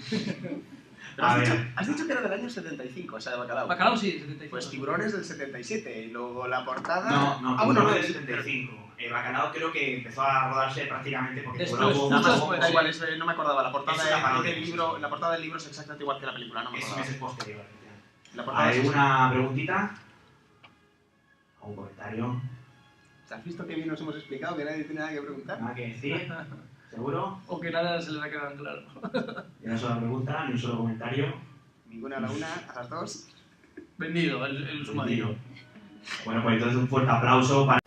Pero A has dicho que era del año 75, esa de Bacalao. Bacalao sí, 75. Pues Tiburones del 77, y luego la portada... No, ah, bueno, no no, del 75. Bacalao creo que empezó a rodarse prácticamente porque Después, Tiburón mucho hubo después. Da igual, no me acordaba. La portada, Es una parodia. la portada del libro es exactamente igual que la película, no me es acordaba. meses posterior. La portada es ¿Alguna preguntita? ¿Algún comentario? ¿Has visto que bien nos hemos explicado que nadie tiene nada que preguntar? ¿Nada que decir? ¿Seguro? O que nada se les ha quedado claro. Ni una sola pregunta, ni un solo comentario. Ninguna a la una, a las dos. Vendido, el submarino. Bueno, pues entonces un fuerte aplauso para...